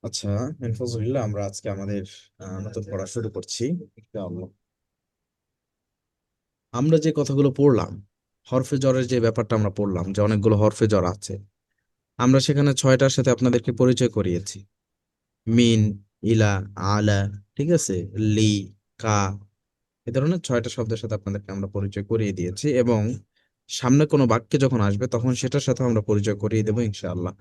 আচ্ছা, আলহামদুলিল্লাহ, আমরা আজকে আমাদের নতুন পড়া শুরু করছি। ইনশাআল্লাহ। আমরা যে কথাগুলো পড়লাম, হরফে জরের যে ব্যাপারটা আমরা পড়লাম, যে অনেকগুলো হরফে জর আছে, আমরা সেখানে ছয়টার সাথে আপনাদেরকে পরিচয় করিয়েছি। মিন, ইলা, আলা, ঠিক আছে, লি, কা, এ ধরনের ছয়টা শব্দের সাথে আপনাদেরকে আমরা পরিচয় করিয়ে দিয়েছি, এবং সামনে কোনো বাক্যে যখন আসবে তখন সেটার সাথে আমরা পরিচয় করিয়ে দেবো ইনশাআল্লাহ।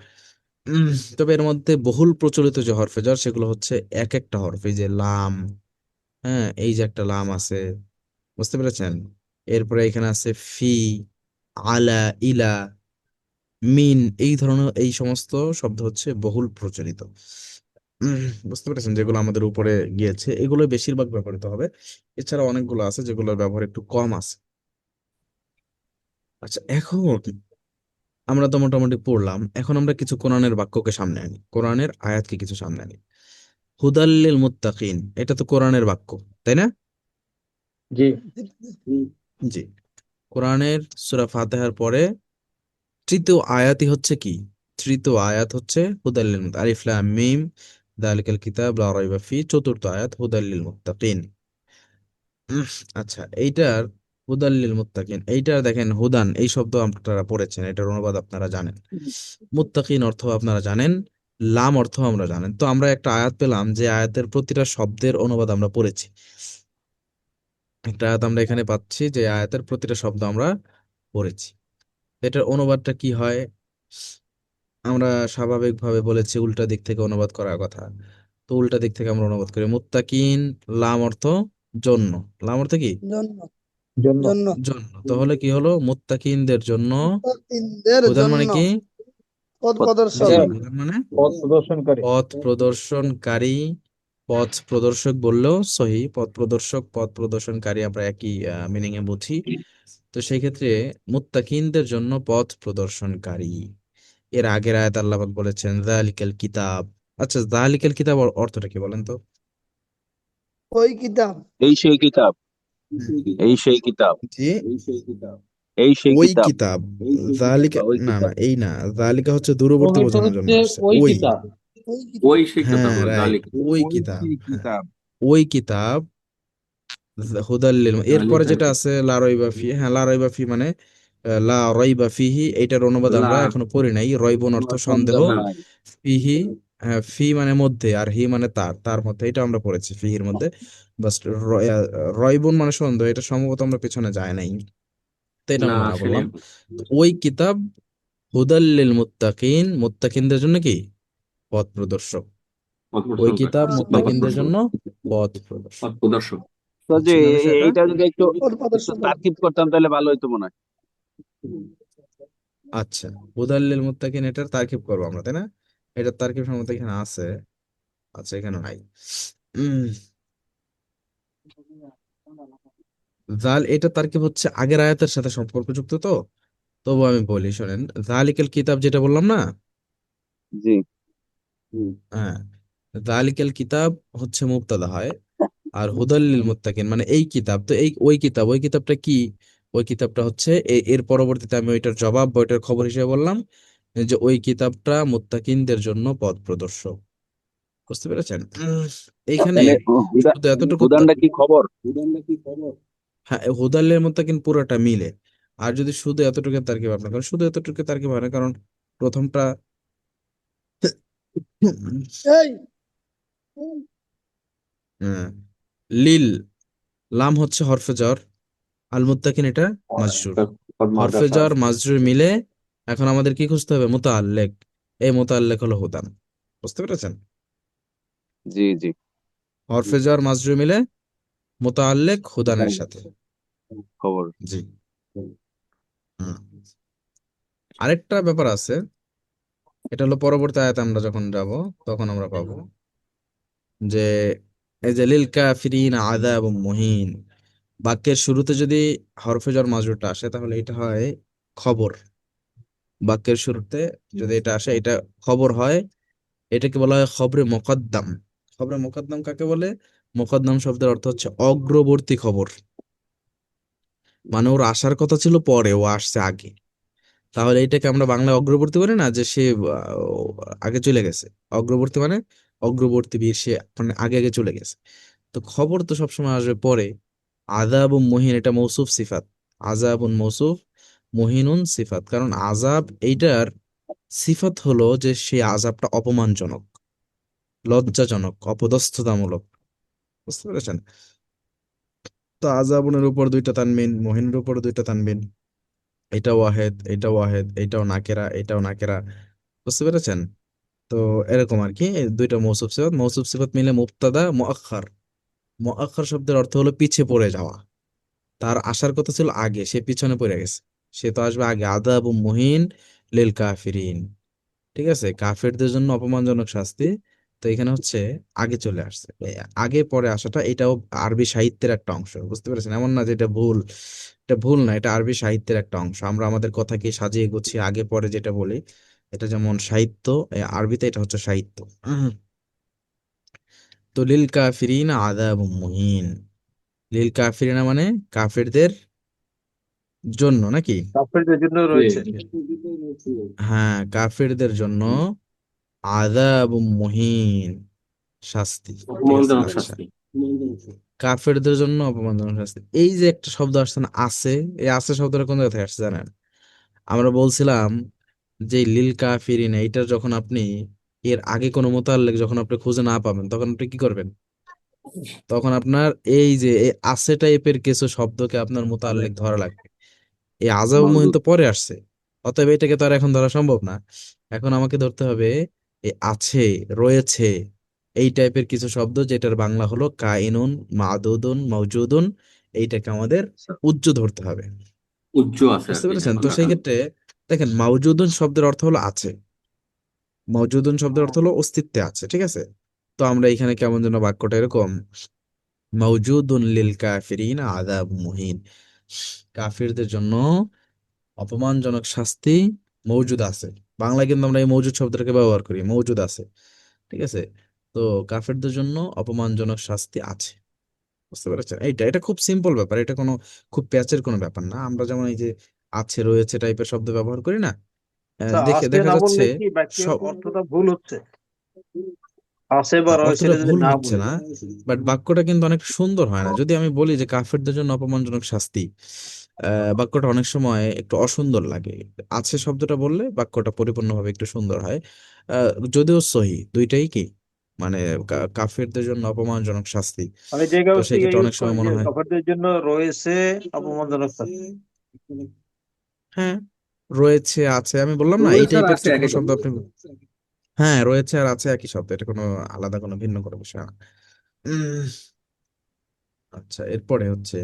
উম, তবে এর মধ্যে বহুল প্রচলিত যে হরফে জর সেগুলো হচ্ছে এক একটা হরফ, এই যে লাম, হ্যাঁ, এই যে একটা লাম আছে, বুঝতে পেরেছেন? এরপরে এখানে আছে ফি, আলা, ইলা, মিন, এই ধরনের এই সমস্ত শব্দ হচ্ছে বহুল প্রচলিত। বুঝতে পেরেছেন? যেগুলো আমাদের উপরে গিয়েছে এগুলো বেশিরভাগ ব্যবহৃত হবে। এছাড়া অনেকগুলো আছে যেগুলোর ব্যবহার একটু কম আছে। আচ্ছা, এখন আমরা তো মোটামুটি পড়লাম, এখন আমরা কিছু কোরআনের বাক্যকে সামনে আনি, কোরআনের আয়াতকে কিছু সামনে আনি। হুদাল্লিল মুত্তাকিন, এটা তো কোরআনের বাক্য, তাই না? জি। জি। কোরআনের সূরা ফাতিহার পরে তৃতীয় আয়াতই হচ্ছে কি? তৃতীয় আয়াত হচ্ছে হুদাল্লিল আলিফ লাম মিম যালিকাল কিতাব লা রাইবা ফি, চতুর্থ আয়াত হুদাল্লিল মুত্তাকিন। উম, আচ্ছা, এইটার হুদাল্লিল মুত্তাকিন, এইটার দেখেন হুদান এই শব্দ আপনারা পড়েছেন, এটার অনুবাদ আপনারা জানেন, মুত্তাকিন অর্থ আপনারা জানেন, লাম অর্থ আমরা জানেন। তো আমরা একটা আয়াত পেলাম যে আয়াতের প্রতিটা শব্দের অনুবাদ আমরা পড়েছি। একটা আয়াত আমরা এখানে পাচ্ছি যে আয়াতের প্রতিটা শব্দ আমরা পড়েছি। এটার অনুবাদটা কি হয়? আমরা স্বাভাবিকভাবে বলেছি উল্টা দিক থেকে অনুবাদ করার কথা। তো উল্টা দিক থেকে আমরা অনুবাদ করি মুত্তাকিন, লাম অর্থ জন্য। লাম অর্থ কি? জন্য জন্য। জন্য জন্য। তাহলে কি হলো? মুত্তাকিনদের জন্য। মুত্তাকিনদের হুদান মানে জন্য কি? পথ পথ প্রদর্শক। জি, এটা হুদান মানে পথ প্রদর্শনকারী। পথ প্রদর্শনকারী। পথ প্রদর্শক বললেও সহি, পথ প্রদর্শক পথ প্রদর্শনকারী আমরা একই মিনিং এ বুঝি। তো সেই ক্ষেত্রে মুত্তাকিনদের জন্য পথ প্রদর্শনকারী। এর আগের আয়াত আল্লাহ পাক বলেছেন যালিকাল কিতাব। আচ্ছা, যালিকাল কিতাব অর্থটা কি বলেন তো? ওই কিতাব। এই সেই কিতাব। হুম। এই সেই কিতাব। জি, এই সেই ওই কিতাব। কিতাব। জালিকা, ওই না না, কিতাব। এই না, জালিকা হচ্ছে দূরবর্তী ওইটা বোঝানোর জন্য হচ্ছে আসছে, ওই ওই। কিতাব। ওই কিতাব। ওই সেই কথা হ্যাঁ, হলো রাইট, জালিক। ওই ওই কিতাব, সেই হ্যাঁ, কিতাব। ওই কিতাব। হুদাল্লিল, এরপরে জালিকাল যেটা আছে লা রাইবা ফি, হ্যাঁ, লা রাইবা ফি মানে লা রাইবা ফিহি, এইটার অনুবাদ আমরা কিতাব। এখনো পড়ি নাই। রয়বুন অর্থ সন্দেহ, সন্দেহ নাই। ফিহি, হ্যাঁ, ফি মানে মধ্যে, আর হি মানে তার, তার মধ্যে, এটা আমরা পড়েছি ফিহির মধ্যে। বাস, রয়বুন মানে সন্দেহ, এটা সম্ভবত আমরা পেছনে যায় নাই, তো এটা না আমরা মনে আসলে করলাম। তো ওই কিতাব হুদাল্লিল মুত্তাকিন, মুত্তাকিনদের জন্য কি? পথ প্রদর্শক। ওই পথপ্রদর্শনকারী। কিতাব বা মুত্তাকিনদের পথপ্রদর্শক। জন্য পথ প্রদর্শক। পথপ্রদর্শক। তো যে বুঝছেন না বিষয়টা? এইটা যদি একটু পথ একটু প্রদর্শক। তারকিব করতাম তাহলে ভালো হইতো মনে হয়। আচ্ছা, হুদাল্লিল মুত্তাকিন, এটার তারকিব করবো আমরা, তাই না? এটার তারকিব সম্ভবত এখানে আছে। আচ্ছা, এখানে নাই। উম, জাল, এটা তারকিব হচ্ছে আগের আয়াতের সাথে সম্পর্কযুক্ত, তো তবু আমি বলি শোনেন। জালিকাল কিতাব যেটা বললাম না, জি। হ্যাঁ, জালিকাল কিতাব হচ্ছে মুবতাদা হয়, আর হুদাল্লিল মুত্তাকিন মানে এই কিতাব। তো এই ওই কিতাব, ওই কিতাবটা কি? ওই কিতাবটা হচ্ছে এর পরবর্তীতে আমি ওইটার জবাব বা ওইটার খবর হিসেবে বললাম যে ওই কিতাবটা মুত্তাকিনদের জন্য পথ প্রদর্শক। বুঝতে পেরেছেন? এইখানে তাহলে শুধু এতটুকু হুদানটা কি খবর? হ্যাঁ, হুদাল্লিল মুত্তাকিন পুরোটা মিলে। আর যদি শুধু এতটুকু তারকিব, আপনার কারণ শুধু এতটুকু তারকিব হয় না, কারণ প্রথমটা এই আহ, লিল, লাম হচ্ছে হরফে জ্বর, আল মুত্তাকিন এটা মাজরুর। হরফে জ্বর মাজরুর মিলে এখন আমাদের কি খুঁজতে হবে? মুতাআল্লিক। এই মুতাআল্লিক হলো হুদান। বুঝতে পেরেছেন? জি জি। হরফে জ্বর মাজরুর মিলে মুতাআল্লিক হুদানের সাথে। খবর। জি। হুম। আরেকটা ব্যাপার আছে, এটা হলো পরবর্তী আয়াতে আমরা যখন যাব তখন আমরা পাবো যে এই যে লিল কাফিরিন আযাবুম মুহিন, বাক্যের শুরুতে যদি হরফে জ্বর মাজরুরটা আসে তাহলে এটা হয় খবর। বাক্যের শুরুতে যদি এটা আসে এটা খবর হয়। এটাকে বলা হয় খবরে মোকদ্দম। খবরে মোকদ্দম কাকে বলে? মুকদ্দম শব্দের অর্থ হচ্ছে অগ্রবর্তী খবর, মানে ওর আসার কথা ছিল পরে, ও আসছে আগে। তাহলে এটাকে আমরা বাংলায় অগ্রবর্তী বলি না, যে সে আগে চলে গেছে। অগ্রবর্তী মানে অগ্রবর্তী বীর, সে মানে আগে আগে চলে গেছে। তো খবর তো সবসময় আসবে পরে। আযাবুন মুহিন, এটা মৌসুফ সিফাত। আযাবুন মৌসুফ, মুহিনুন সিফাত। কারণ আযাব এইটার সিফাত হলো যে সেই আযাবটা অপমানজনক, লজ্জাজনক, অপদস্থতামূলক। বুঝতে পেরেছেন? তো আযাবুনের উপর দুইটা তানবিন, মুহিনের উপর দুইটা তানবিন। এটা ওয়াহেদ, এটা ওয়াহেদ, এটাও নাকেরা, এটাও নাকেরা। বুঝতে পেরেছেন? তো এরকম আর কি, এই দুইটা মৌসুফ সিফাত। মৌসুফ সিফাত মিলে মুবতাদা মুআখখার। মুআখখার শব্দের অর্থ হলো পিছে পড়ে যাওয়া। তার আসার কথা ছিল আগে, সে পিছনে পড়ে গেছে, সে তো আসবে আগে। আযাবু মুহিন লিল কাফিরিন, ঠিক আছে, কাফেরদের জন্য অপমানজনক শাস্তি। তো এখানে হচ্ছে আগে চলে আসছে। এই আগে পরে আসাটা এটাও আরবি সাহিত্যের একটা অংশ। বুঝতে পেরেছেন? এমন না যে এটা ভুল, এটা ভুল না, এটা আরবি সাহিত্যের একটা অংশ। আমরা আমাদের কথাকে সাজিয়ে গুছিয়ে আগে পরে যেটা বলি, এটা যেমন সাহিত্য, আরবিতে এটা হচ্ছে সাহিত্য। উম, তো লিল কাফিরিন আযাবুম মুহিন। লিল কাফিরিনা মানে কাফেরদের জন্য নাকি? কাফেরদের জন্য জি। রয়েছে। হ্যাঁ, কাফেরদের জন্য আযাবুম মুহিন, শাস্তি। ঠিক আছে, অপমানজনক আচ্ছা। শাস্তি। কাফেরদের জন্য অপমানজনক শাস্তি, এই যে একটা শব্দ আসছে না, আছে। এই আছে শব্দটা কোন জায়গা থেকে আসছে জানেন? আমরা বলছিলাম যে লিল কাফিরিন, এইটা যখন আপনি এর আগে কোনো মোতাল্লেক যখন আপনি খুঁজে না পাবেন, তখন আপনি কি করবেন? তখন আপনার এই যে এই আছে টাইপের কিছু শব্দকে আপনার মোতাল্লেক ধরা লাগবে। এই আযাব মুহিন মাউজুদ। তো পরে আসছে, অতএব এটাকে তো আর এখন ধরা সম্ভব না। এখন আমাকে ধরতে হবে এই আছে, রয়েছে, এই টাইপের কিছু শব্দ, যেটার বাংলা হলো কাইনুন, মাদুদুন, মওজুদুন। এইটাকে আমাদের উজ্জ ধরতে হবে। উজ্জ আছে আর বুঝতে কি পেরেছেন? এখন তো না? সেই ক্ষেত্রে দেখেন, মাওজুদুন শব্দের অর্থ হলো আছে। মাওজুদুন শব্দের অর্থ হলো অস্তিত্বে আছে, ঠিক আছে? তো আমরা এখানে কেমন যেন বাক্যটা এরকম, মাওজুদুন লিল কাফিরিন আযাব মুহিন, কাফিরদের জন্য অপমানজনক শাস্তি মওজুদ আছে। বাংলায় কিন্তু আমরা এই মওজুদ শব্দটাকে ব্যবহার করি, মওজুদ আছে। ঠিক আছে? তো কাফেরদের জন্য অপমানজনক শাস্তি আছে। বুঝতে পেরেছেন? এইটা এটা খুব সিম্পল ব্যাপার, এটা কোনো খুব প্যাচের কোনো ব্যাপার না। আমরা যেমন এই যে আছে, রয়েছে টাইপের শব্দ ব্যবহার করি না, আচ্ছা, দেখে আছে দেখা না যাচ্ছে বললে কি বাক্যের সব অর্থটা ভুল হচ্ছে? আছে বা রয়েছে অর্থটা এটা যদি ভুল না হচ্ছে বলি। না, বাট বাক্যটা কিন্তু অনেক সুন্দর হয় না যদি আমি বলি যে কাফেরদের জন্য অপমানজনক শাস্তি। বাক্যটা অনেক সময় একটু অসুন্দর লাগে। আছে শব্দটা বললে বাক্যটা পরিপূর্ণভাবে একটু সুন্দর হয়। যদিও সহি দুইটাই কি, মানে কাফেরদের জন্য অপমানজনক শাস্তি। আমি যে তো সেই কাগজটি ক্ষেত্রে ইউজ অনেক করি সময় যে মনে হয়, কাফেরদের জন্য রয়েছে অপমানজনক শাস্তি। হ্যাঁ, রয়েছে আছে, আমি বললাম না এই রয়েছে আর টাইপের আছে যে কোনো একই শব্দ কথা। আপনি, হ্যাঁ, রয়েছে আর আছে একই শব্দ, এটা কোনো আলাদা কোনো ভিন্ন কোনো বিষয় না। উম, আচ্ছা, এরপরে হচ্ছে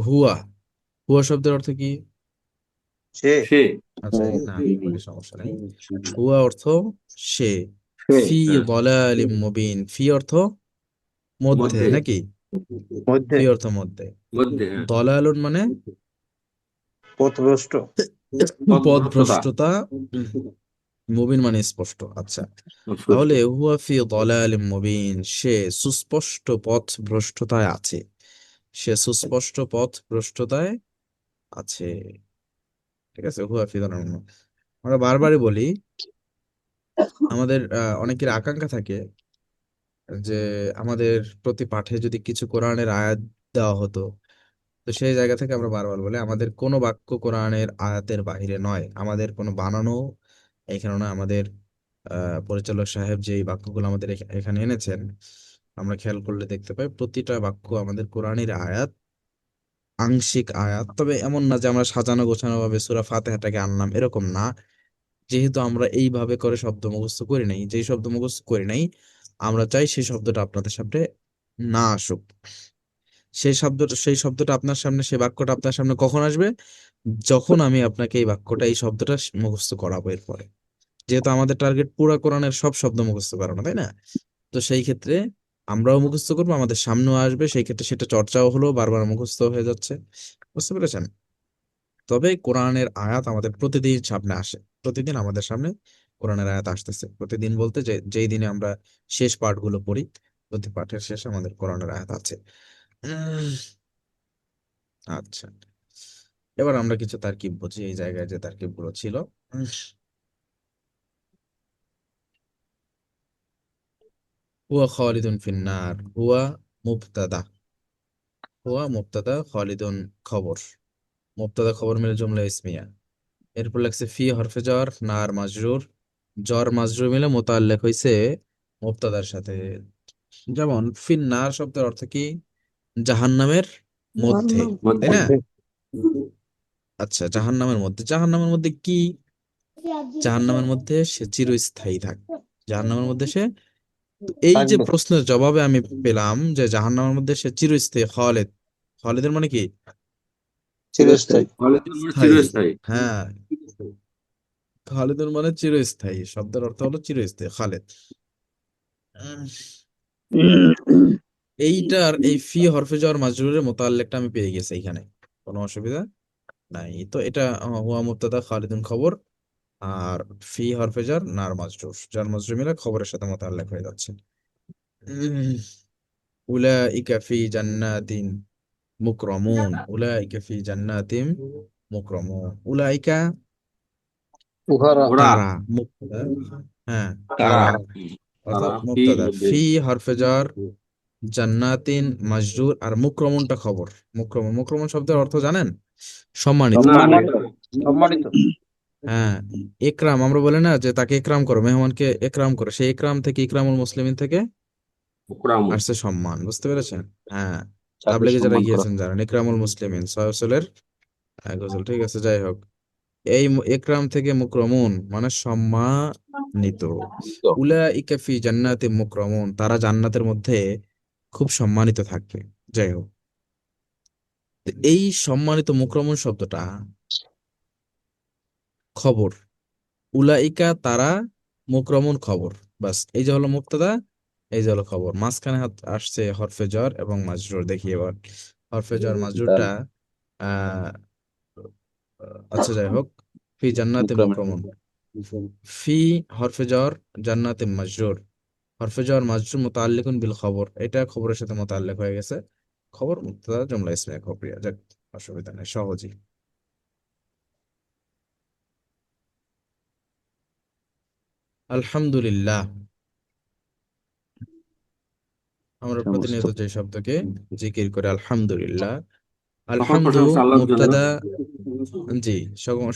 হুয়া। হুয়া শব্দের অর্থ কি? সে। সে। আচ্ছা, না, মানে সমস্যা নেই। হুয়া অর্থ সে। সে, ফি হ্যাঁ। দালালিম মুবিন, ফি অর্থ মধ্যে মধ্যে। নাকি? মধ্যে। ফি অর্থ মধ্যে। মধ্যে, হ্যাঁ। দলালুন মানে পথভ্রষ্ট। পথভ্রষ্টতা। পথভ্রষ্টতা। মুবিন মানে স্পষ্ট। আচ্ছা, অস্পষ্ট। তাহলে হুয়া ফি দালালিম মুবিন, সে সুস্পষ্ট পথ ভ্রষ্টতায় আছে। সে সুস্পষ্ট পথ ভ্রষ্টতায় আছে। ঠিক আছে, হুয়া ফি দালালিম। আমরা বারবারই বলি, আমাদের অনেকের আকাঙ্ক্ষা থাকে যে আমাদের প্রতি পাঠে যদি কিছু কোরআনের আয়াত দেওয়া হতো। তো সেই জায়গা থেকে আমরা বারবার বলি, আমাদের কোনো বাক্য কোরআনের আয়াতের বাইরে নয়, আমাদের কোনো বানানো এখানে নয়। আমাদের পরিচালক সাহেব যে এই বাক্যগুলো আমাদের এখানে এনেছেন, আমরা খেয়াল করলে দেখতে পাই প্রতিটা বাক্য আমাদের কোরআনের আয়াত, আংশিক আয়াত। তবে এমন না যে আমরা সাজানো গোছানো ভাবে সূরা ফাতিহাটাকে আনলাম, এরকম না। যেহেতু আমরা এইভাবে করে শব্দ মুখস্থ করি নাই, যেই শব্দ মুখস্থ করি নাই, আমরা চাই সেই শব্দটা আপনাদের সামনে না আসুক। সেই শব্দটা আপনার সামনে, সেই বাক্যটা আপনার সামনে কখন আসবে? যখন আমি আপনাকে এই বাক্যটা, এই শব্দটা মুখস্থ করাবো এরপরে। যেহেতু আমাদের টার্গেট পুরা কোরআনের সব শব্দ মুখস্থ করানো, তাই না? তো সেই ক্ষেত্রে আমরাও মুখস্থ করবো, আমাদের সামনেও আসবে, সেই ক্ষেত্রে সেটা চর্চাও হলো, বারবার মুখস্থ হয়ে যাচ্ছে। বুঝতে পেরেছেন? তবে কোরআনের আয়াত আমাদের প্রতিদিন সামনে আসে, প্রতিদিন আমাদের সামনে কোরআনের আয়াত আসতেছে। প্রতিদিন বলতে যে যেই দিনে আমরা শেষ পাঠগুলো পড়ি, প্রতি পাঠের শেষে আমাদের কোরআনের আয়াত আছে। উম, আচ্ছা, এবার আমরা কিছু তারকিব বুঝি এই জায়গায় যে তারকিব গুলো ছিল। উম, হুয়া খালিদুন ফিন্নার, হুয়া মুবতাদা খালিদুন খবর, মুবতাদা খবর মিলে জুমলা ইসমিয়া। এরপর লাগছে ফি হরফে জ্বর, নার মাজরুর, জ্বর মাজরুর মিলে মোতাল্লেক হইছে মুবতাদার সাথে। যেমন ফিন্নার শব্দের অর্থ কি? জাহান্নামের মধ্যে, জাহান্নাম। তাই মধ্যে। না? আচ্ছা, জাহান্নামের মধ্যে কি? জাহান্নামের মধ্যে সে চিরস্থায়ী থাকবে। জাহান্নামের মধ্যে সে, তো এই যে থাকবে। প্রশ্নের জবাবে আমি পেলাম যে জাহান্নামের মধ্যে সে চিরস্থায়ী খালেদ। খালেদের মানে কি? চিরস্থায়ী। খালিদের মানে স্থায়ী। চিরস্থায়ী। হ্যাঁ, খালেদের মানে চিরস্থায়ী, শব্দের অর্থ হলো চিরস্থায়ী খালেদ। উম, এইটার এই ফি হরফে জ্বর মাজরুরের মোতাল্লেকটা আমি পেয়ে গেছি এখানে, কোনো অসুবিধা নাই তো। এটা হুয়া মুবতাদা খালিদুন খবর, আর ফি হরফে জ্বর নার মাজরুর, জার মাজরুর মিলে খবরের সাথে মোতাল্লেক হয়ে যাচ্ছে। উম, উলাইকা ফি জান্নাতিন মুকরামুন, উলাইকা ফি জান্নাতিন মুকরামুন, উলাইকা উহারা। ওরা। তারা, মুবতাদা, হ্যাঁ তারা। তারা তারা অর্থাৎ ফি মুবতাদা, ফি হরফে জ্বর, জান্নাতিন মাজরুর, আর মুকরমুনটা খবর। মুকরমুন শব্দের অর্থ জানেন? সম্মানিত। না, সম্মানিত। সম্মানিত। হ্যাঁ, একরাম, আমরা বলি না যে তাকে একরাম করো, মেহমানকে একরাম করো, সেই একরাম থেকে, ইকরামুল মুসলিমিন থেকে মুকরামুন। আসছে সম্মান, বুঝতে পেরেছেন? হ্যাঁ, যাকে তাবলিগে যারা সম্মান করা। গিয়েছেন জানেন ইকরামুল মুসলিমিন সয়সলের এক গজল, ঠিক আছে, যাই হোক। এই একরাম থেকে মুকরমুন মানে সম্মানিত। উলাইকা ফি জান্নাতি মুকরমুন, তারা জান্নাতের মধ্যে খুব সম্মানিত থাকবে। যাই হোক, তো এই সম্মানিত মুকরমুন শব্দটা খবর, উলাইকা তারা, মুকরমুন খবর, বাস এই যে হলো মুবতাদা, এই যে হলো খবর, মাঝখানে আসছে হরফে জ্বর এবং মাজরুর। দেখি এবার হরফে জ্বর মাজরুরটা। আহ আচ্ছা, যাই হোক, ফি জান্নাতি মুকরমুন, ফি হরফে জ্বর, জান্নাতে মাজরুর, হরফে জ্বর মাজরুর মুতাআল্লিকুন বিল খবর, এটা খবরের সাথে মুতাআল্লিক হয়ে গেছে। খবর মুবতাদা জুমলা ইসমিয়া খবরিয়া, যাক, অসুবিধা নেই, সহজই। আলহামদুলিল্লাহ, আমরা সমস্ত প্রতিনিয়ত যে শব্দকে জিকির করে আলহামদুলিল্লাহ। সকল আলহামদু প্রশংসা আল্লাহর জন্য। মুবতাদা, জি,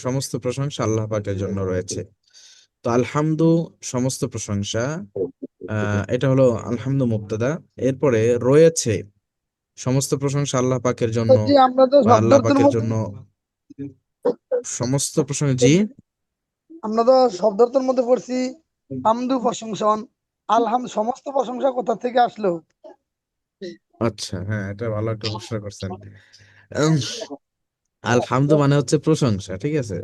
সমস্ত প্রশংসা আল্লাহ পাকের জন্য রয়েছে। তো আলহামদু সমস্ত প্রশংসা, এটা হলো আলহামদু মুবতাদা। এরপরে রয়েছে সমস্ত প্রশংসা আল্লাহ পাকের জন্য, জি, আমরা তো বা আল্লাহ শব্দার্থের পাকের মধ্যে জন্য সমস্ত প্রশংসা, জি। আমরা তো শব্দার্থের মধ্যে পড়ছি হামদু প্রশংসন, সমস্ত প্রশংসা কোথা থেকে আসলো? আচ্ছা, হ্যাঁ, এটা ভালো একটা প্রশ্ন করছেন। উম, আলহামদু মানে হচ্ছে প্রশংসা, ঠিক আছে?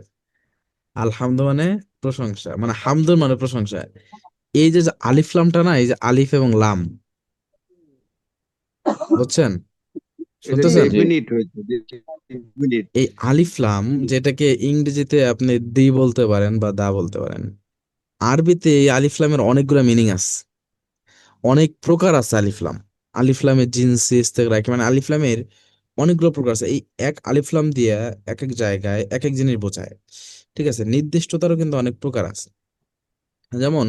আলহামদু মানে প্রশংসা, মানে হামদুর মানে প্রশংসা। এই যে যে আলিফ লামটা না, এই যে আলিফ এবং লাম, বুঝছেন? এটা জি, শুনতেছেন? এক মিনিট হয়েছে, 1 মিনিট। এই আলিফ লাম, যেটাকে ইংরেজিতে আপনি দি বলতে পারেন বা দা বলতে পারেন, আরবিতে এই আলিফ লামের অনেকগুলো মিনিং আছে, অনেক প্রকার আছে আলিফ লাম। আলিফ লামের জিনসি ইস্তেগরাক, মানে আলিফ লামের অনেকগুলো প্রকার আছে। এই এক আলিফ লাম দিয়ে এক এক জায়গায় এক এক জিনিস বোঝায়, ঠিক আছে? নির্দিষ্টতারও কিন্তু অনেক প্রকার আছে। যেমন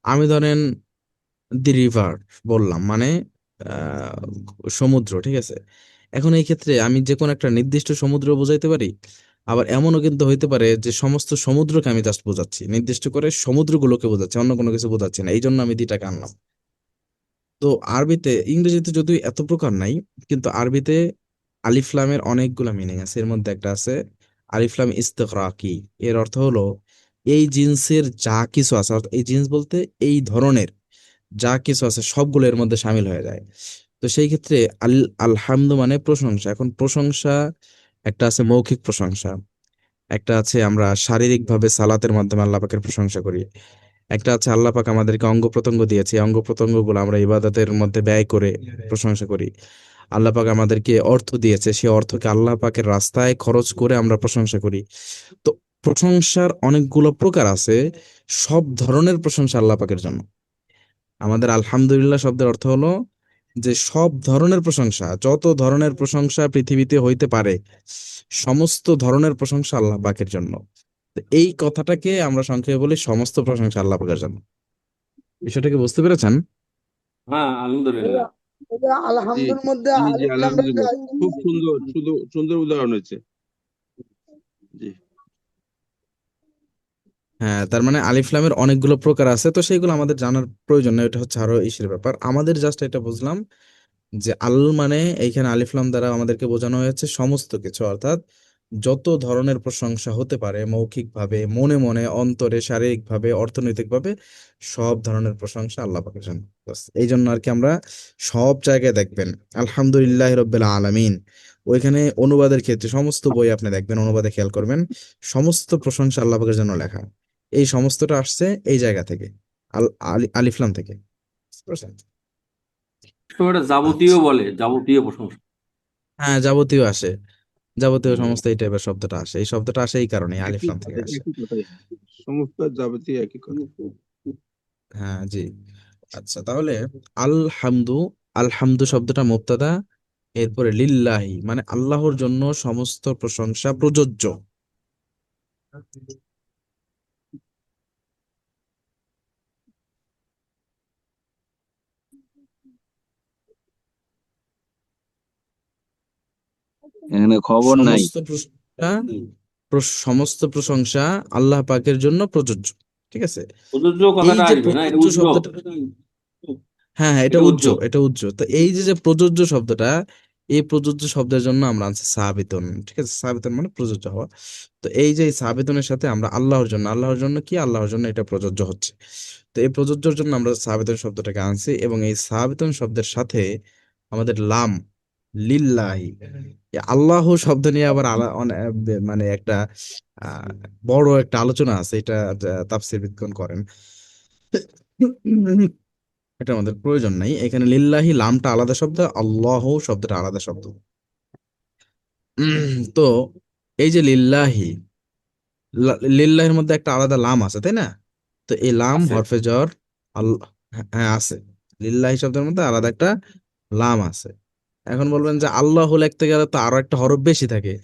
আমি ধরেন দি রিভার বললাম, মানে আহ, সমুদ্র, ঠিক আছে? এখন এই ক্ষেত্রে আমি যে কোনো একটা নির্দিষ্ট সমুদ্র বোঝাইতে পারি, আবার এমনও কিন্তু হইতে পারে যে সমস্ত সমুদ্রকে আমি জাস্ট বোঝাচ্ছি, নির্দিষ্ট করে সমুদ্রগুলোকে বোঝাচ্ছি, অন্য কোনো কিছু বোঝাচ্ছি না, এই জন্য আমি দুইটাকে আনলাম। তো আরবিতে, ইংরেজিতে যদিও এত প্রকার নাই, কিন্তু আরবিতে আলিফ লামের অনেকগুলা মিনিং আছে। এর মধ্যে একটা আছে আলিফ লাম ইস্তিগরাকি, এর অর্থ হলো এই জিন্সের যা কিছু আছে, অর্থাৎ এই জিন্স বলতে এই ধরনের যা কিছু আছে সবগুলো এর মধ্যে শামিল হয়ে যায়। তো সেই ক্ষেত্রে আলহামদু মানে প্রশংসা। এখন প্রশংসা একটা আছে মৌখিক প্রশংসা, একটা আছে আমরা শারীরিক ভাবে সালাতের মাধ্যমে আল্লাহ পাকের প্রশংসা করি, একটা আছে আল্লাহ পাক আমাদেরকে অঙ্গ প্রত্যঙ্গ দিয়েছে, এই অঙ্গ প্রত্যঙ্গ গুলো আমরা ইবাদতের মধ্যে ব্যয় করে প্রশংসা করি। আল্লাহ পাক আমাদেরকে অর্থ দিয়েছে, সেই অর্থকে আল্লাহ পাকের রাস্তায় খরচ করে আমরা প্রশংসা করি। তো প্রশংসার অনেকগুলো প্রকার আছে, সব ধরনের প্রশংসা আল্লাহ পাকের জন্য। আমাদের আলহামদুলিল্লাহ শব্দের অর্থ হলো যে সব ধরনের প্রশংসা, যত ধরনের প্রশংসা পৃথিবীতে হইতে পারে, সমস্ত ধরনের প্রশংসা আল্লাহ পাকের জন্য। তো এই কথাটাকে আমরা সংক্ষেপে বলি সমস্ত প্রশংসা আল্লাহ পাকের জন্য। বিষয়টাকে বুঝতে পেরেছেন? হ্যাঁ, আলহামদুলিল্লাহ। এটা জি আলহামদুর মধ্যে জি আলিফ লাম রাখতে আলহামদুলিল্লাহ, হয়। খুব সুন্দর সুন্দর সুন্দর উদাহরণ হয়েছে। জি হ্যাঁ, তার মানে আলিফ লামের অনেকগুলো প্রকার আছে, তো সেইগুলো আমাদের জানার প্রয়োজন নেই, এটা হচ্ছে আরো ইসের ব্যাপার। আমাদের জাস্ট এটা বুঝলাম যে আল মানে এইখানে আলিফ লাম দ্বারা আমাদেরকে বোঝানো হয়েছে সমস্ত কিছু, অর্থাৎ যত ধরনের প্রশংসা হতে পারে মৌখিকভাবে, মনে মনে, অন্তরে, শারীরিকভাবে, অর্থনৈতিকভাবে, সব ধরনের প্রশংসা আল্লাহ পাকের জন্য। বাস এই জন্য আর কি আমরা সব জায়গায় দেখবেন আলহামদুলিল্লাহ রব্বিল আলামিন, ওইখানে অনুবাদের ক্ষেত্রে সমস্ত বই আপনি দেখবেন, অনুবাদে খেয়াল করবেন সমস্ত প্রশংসা আল্লাহ পাকের জন্য লেখা। এই সমস্তটা আসছে এই জায়গা থেকে, আলিফলাম থেকে। বুঝতে পারছেন? তো এটা যাবতীয় আচ্ছা, বলে, যাবতীয় প্রশংসা। হ্যাঁ যাবতীয় আসে, যাবতীয় হুম। সমস্ত এই টাইপের শব্দটা আসে, এই শব্দটা আসে এই কারণে একই আলিফলাম থেকে কথা, আসে। একই কথাই, সমস্ত যাবতীয় একই কথা। হ্যাঁ জি। আচ্ছা তাহলে আলহামদু, আলহামদু শব্দটা মুবতাদা, এরপরে লিল্লাহি মানে আল্লাহর জন্য সমস্ত প্রশংসা প্রযোজ্য। এখানে খবর নাই। সমস্ত প্রশংসা, সমস্ত প্রশংসা আল্লাহ পাকের জন্য প্রযোজ্য। ঠিক আছে? প্রযোজ্য এই কথাটা যে আসবে না, এটা প্রযোজ্য উজ্জ্ব। শব্দটা, হ্যাঁ হ্যাঁ এটা এটা উজ্জ্ব। উজ্জ্ব, এটা উজ্জ্ব। তো এই যে যে প্রযোজ্য শব্দটা, এই প্রযোজ্য শব্দের জন্য আমরা আনছি সাবিতন। ঠিক আছে, সাবিতন মানে প্রযোজ্য হওয়া। তো এই যে এই সাবিতনের সাথে আমরা আল্লাহর জন্য, আল্লাহর জন্য কি, আল্লাহর জন্য এটা প্রযোজ্য হচ্ছে। তো এই প্রযোজ্যর জন্য আমরা সাবিতন শব্দটাকে আনছি, এবং এই সাবিতন শব্দের সাথে আমাদের লাম, লিল্লাহি, এই আল্লাহ শব্দ নিয়ে আবার মানে একটা আহ, বড় একটা আলোচনা আছে, এটা তাফসীরবিদগণ করেন। এটা আমাদের প্রয়োজন নাই, এখানে লিল্লাহি লামটা আলাদা শব্দ, আল্লাহ শব্দটা আলাদা শব্দ। তো এই যে লিল্লাহি, লিল্লাহির মধ্যে একটা আলাদা লাম আছে তাই না? তো এই লাম আছে। হরফে জ্বর, আল্লাহ, হ্যাঁ আছে, লিল্লাহি শব্দের মধ্যে আলাদা একটা লাম আছে। এখন বলবেন যে আল্লাহ লিখতে গেলে তো আরো একটা হরফ বেশি থাকে,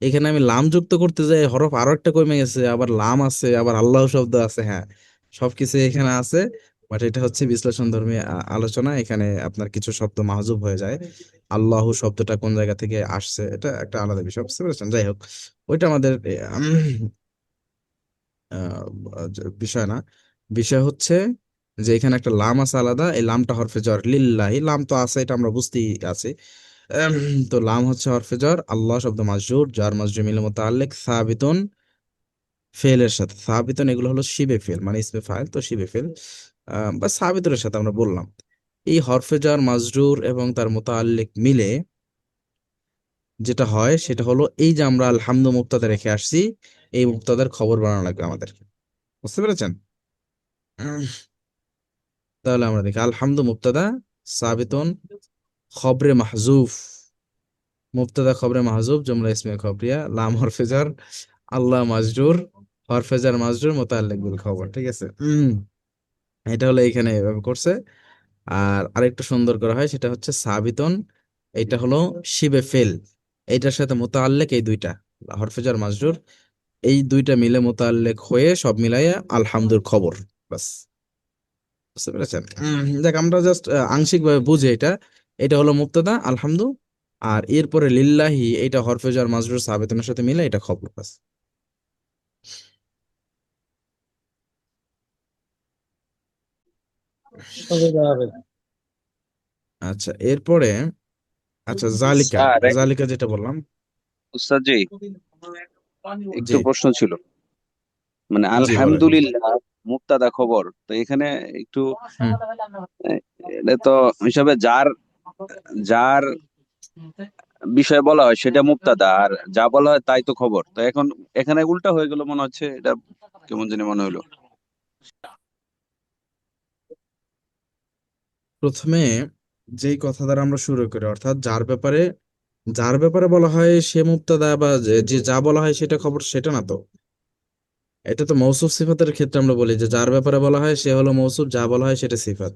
এখানে আমি লাম যুক্ত করতে যাই হরফ আরো একটা কমে গেছে, আবার লাম আছে, আবার আল্লাহ শব্দ আছে। হ্যাঁ, সবকিছু এখানে আছে, বাট এটা হচ্ছে বিশ্লেষণ ধর্মী আলোচনা, এখানে আপনার কিছু শব্দ মাহজুব হয়ে যায়। আল্লাহ শব্দটা কোন জায়গা থেকে আসছে এটা একটা আলাদা বিষয়, বুঝতে পেরেছেন? যাই হোক, ওইটা আমাদের বিষয় না। বিষয় হচ্ছে যে এখানে একটা লাম আছে আলাদা, এই লামটা হরফে জ্বর, লিল্লাহি লাম তো আছে, এটা আমরা বুঝতেই আছি। তো লাম হচ্ছে হরফে জ্বর, আল্লাহ শব্দ মাজরুর, জার মাজরুর মিল মুতাআল্লিক, সাবিতুন ফেলের সাথে, সাবিতুন এগুলো হলো শিবে ফেল মানে ইসমে ফাইল, তো শিবে ফেল বা সাবিতুনের সাথে আমরা বললাম। এই হরফে জ্বর মাজরুর এবং তার মুতাআল্লিক মিলে যেটা হয় সেটা হলো এই যে আমরা আলহামদু মুক্তাদা রেখে আসছি, এই মুক্তাদার খবর বানানো লাগবে আমাদের। বুঝতে পেরেছেন? উম, তাহলে আমরা দেখি আলহামদু মুবতাদা, সাবিতুন খবরে মাহজুফ, মুবতাদা খবরে মাহজুফ, জুমলা ইসমিয়া খবরিয়া, লাম হরফে জার, আল্লাহ মাজরুর, হরফে জার মাজরুর, মুতাআল্লিক বিল খবর। ঠিক আছে? এটা হলো এখানে এভাবে করছে। আর আরেকটু সুন্দর করা হয়, সেটা হচ্ছে সাবিতুন, এটা হলো শিবে ফেল, এইটার সাথে মুতাআল্লিক, এই দুইটা হরফে জার মাজরুর, এই দুইটা মিলে মুতাআল্লিক হয়ে সব মিলাইয়া আলহামদুর খবর। বাস, বুঝতে পেরেছেন? দেখ আমরা জাস্ট আংশিক ভাবে বুঝি এটা, এটা হলো মুবতাদা আলহামদু, আর এরপরে লিল্লাহি এটা হরফে জার মাজরুর সাবিতুনের সাথে মিলে এটা খবর। বাস। সুবিধা হবে। আচ্ছা এরপরে, আচ্ছা জালিকা, স্যার, জালিকা যেটা বললাম। উস্তাদ জি, একটু জি প্রশ্ন ছিল। মানে জি বলেন। আলহামদুলিল্লাহ মুক্তাদা খবর, তো এখানে একটু হুম। আহ, এটা তো হিসাবে যার যার বিষয় বলা হয় সেটা মুক্তাদা, আর যা বলা হয় তাই তো খবর। তো এখন এখানে উল্টা হয়ে গেল মনে হচ্ছে, এটা কেমন জানি মনে হলো। প্রথমে যেই কথা দ্বারা আমরা শুরু করি, অর্থাৎ যার ব্যাপারে, যার ব্যাপারে বলা হয় সে মুবতাদা, বা যে যে যা বলা হয় সেটা খবর, সেটা না তো। এটা তো মৌসুফ সিফাতের ক্ষেত্রে আমরা বলি যে যার ব্যাপারে বলা হয় সে হলো মৌসুফ, যা বলা হয় সেটা সিফাত।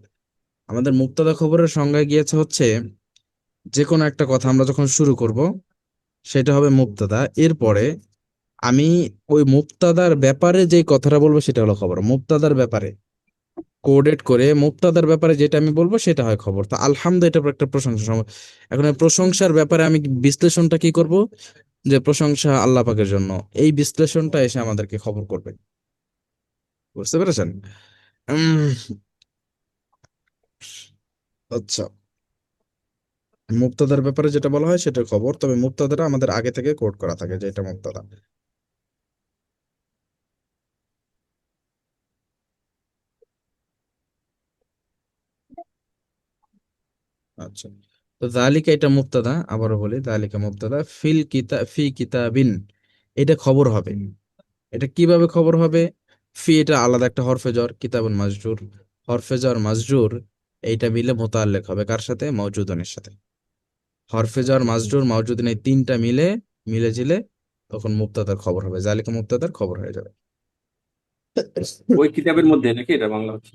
আমাদের মুক্তাদা খবরের সংজ্ঞায় গিয়েছে হচ্ছে যে কোনো একটা কথা আমরা যখন শুরু করব সেটা হবে মুক্তাদা। এরপরে আমি ওই মুক্তাদার ব্যাপারে যে কথাটা বলবো সেটা হলো খবর। মুক্তাদার ব্যাপারে কোডেট করে মুক্তাদার ব্যাপারে যেটা আমি বলবো সেটা হয় খবর। তো আলহামদুলিল্লাহ, এটা একটা প্রশংসা। এখন এই প্রশংসার ব্যাপারে আমি বিশ্লেষণটা কি করব, যে প্রশংসা আল্লাহ পাকের জন্য, এই বিশ্লেষণটা এসে আমাদেরকে খবর করবে। বুঝতে পেরেছেন? উম, আচ্ছা, মুক্তাদার ব্যাপারে যেটা বলা হয় সেটা খবর, তবে মুক্তাদাটা আমাদের আগে থেকে কোড করা থাকে যে এটা মুক্তাদা। আচ্ছা, তো যালিকা এটা মুক্তাদা, আবারও বলি যালিকা মুক্তাদা, ফি কিতাবিন এটা খবর হবে। এটা কিভাবে খবর হবে? ফি এটা আলাদা একটা হরফে জ্বর, কিতাবুন মাজরুর, হরফে জ্বর মাজরুর, এইটা মিলে মোতাল্লেক হবে কার সাথে? মওজুদনের সাথে। হরফে জ্বর মাজরুর মওজুদিন এই তিনটা মিলে জিলে তখন মুক্তাদার খবর হবে, জালিকা মুক্তাদার খবর হয়ে যাবে। ওই কিতাবের মধ্যে নাকি এটা বাংলা হচ্ছে?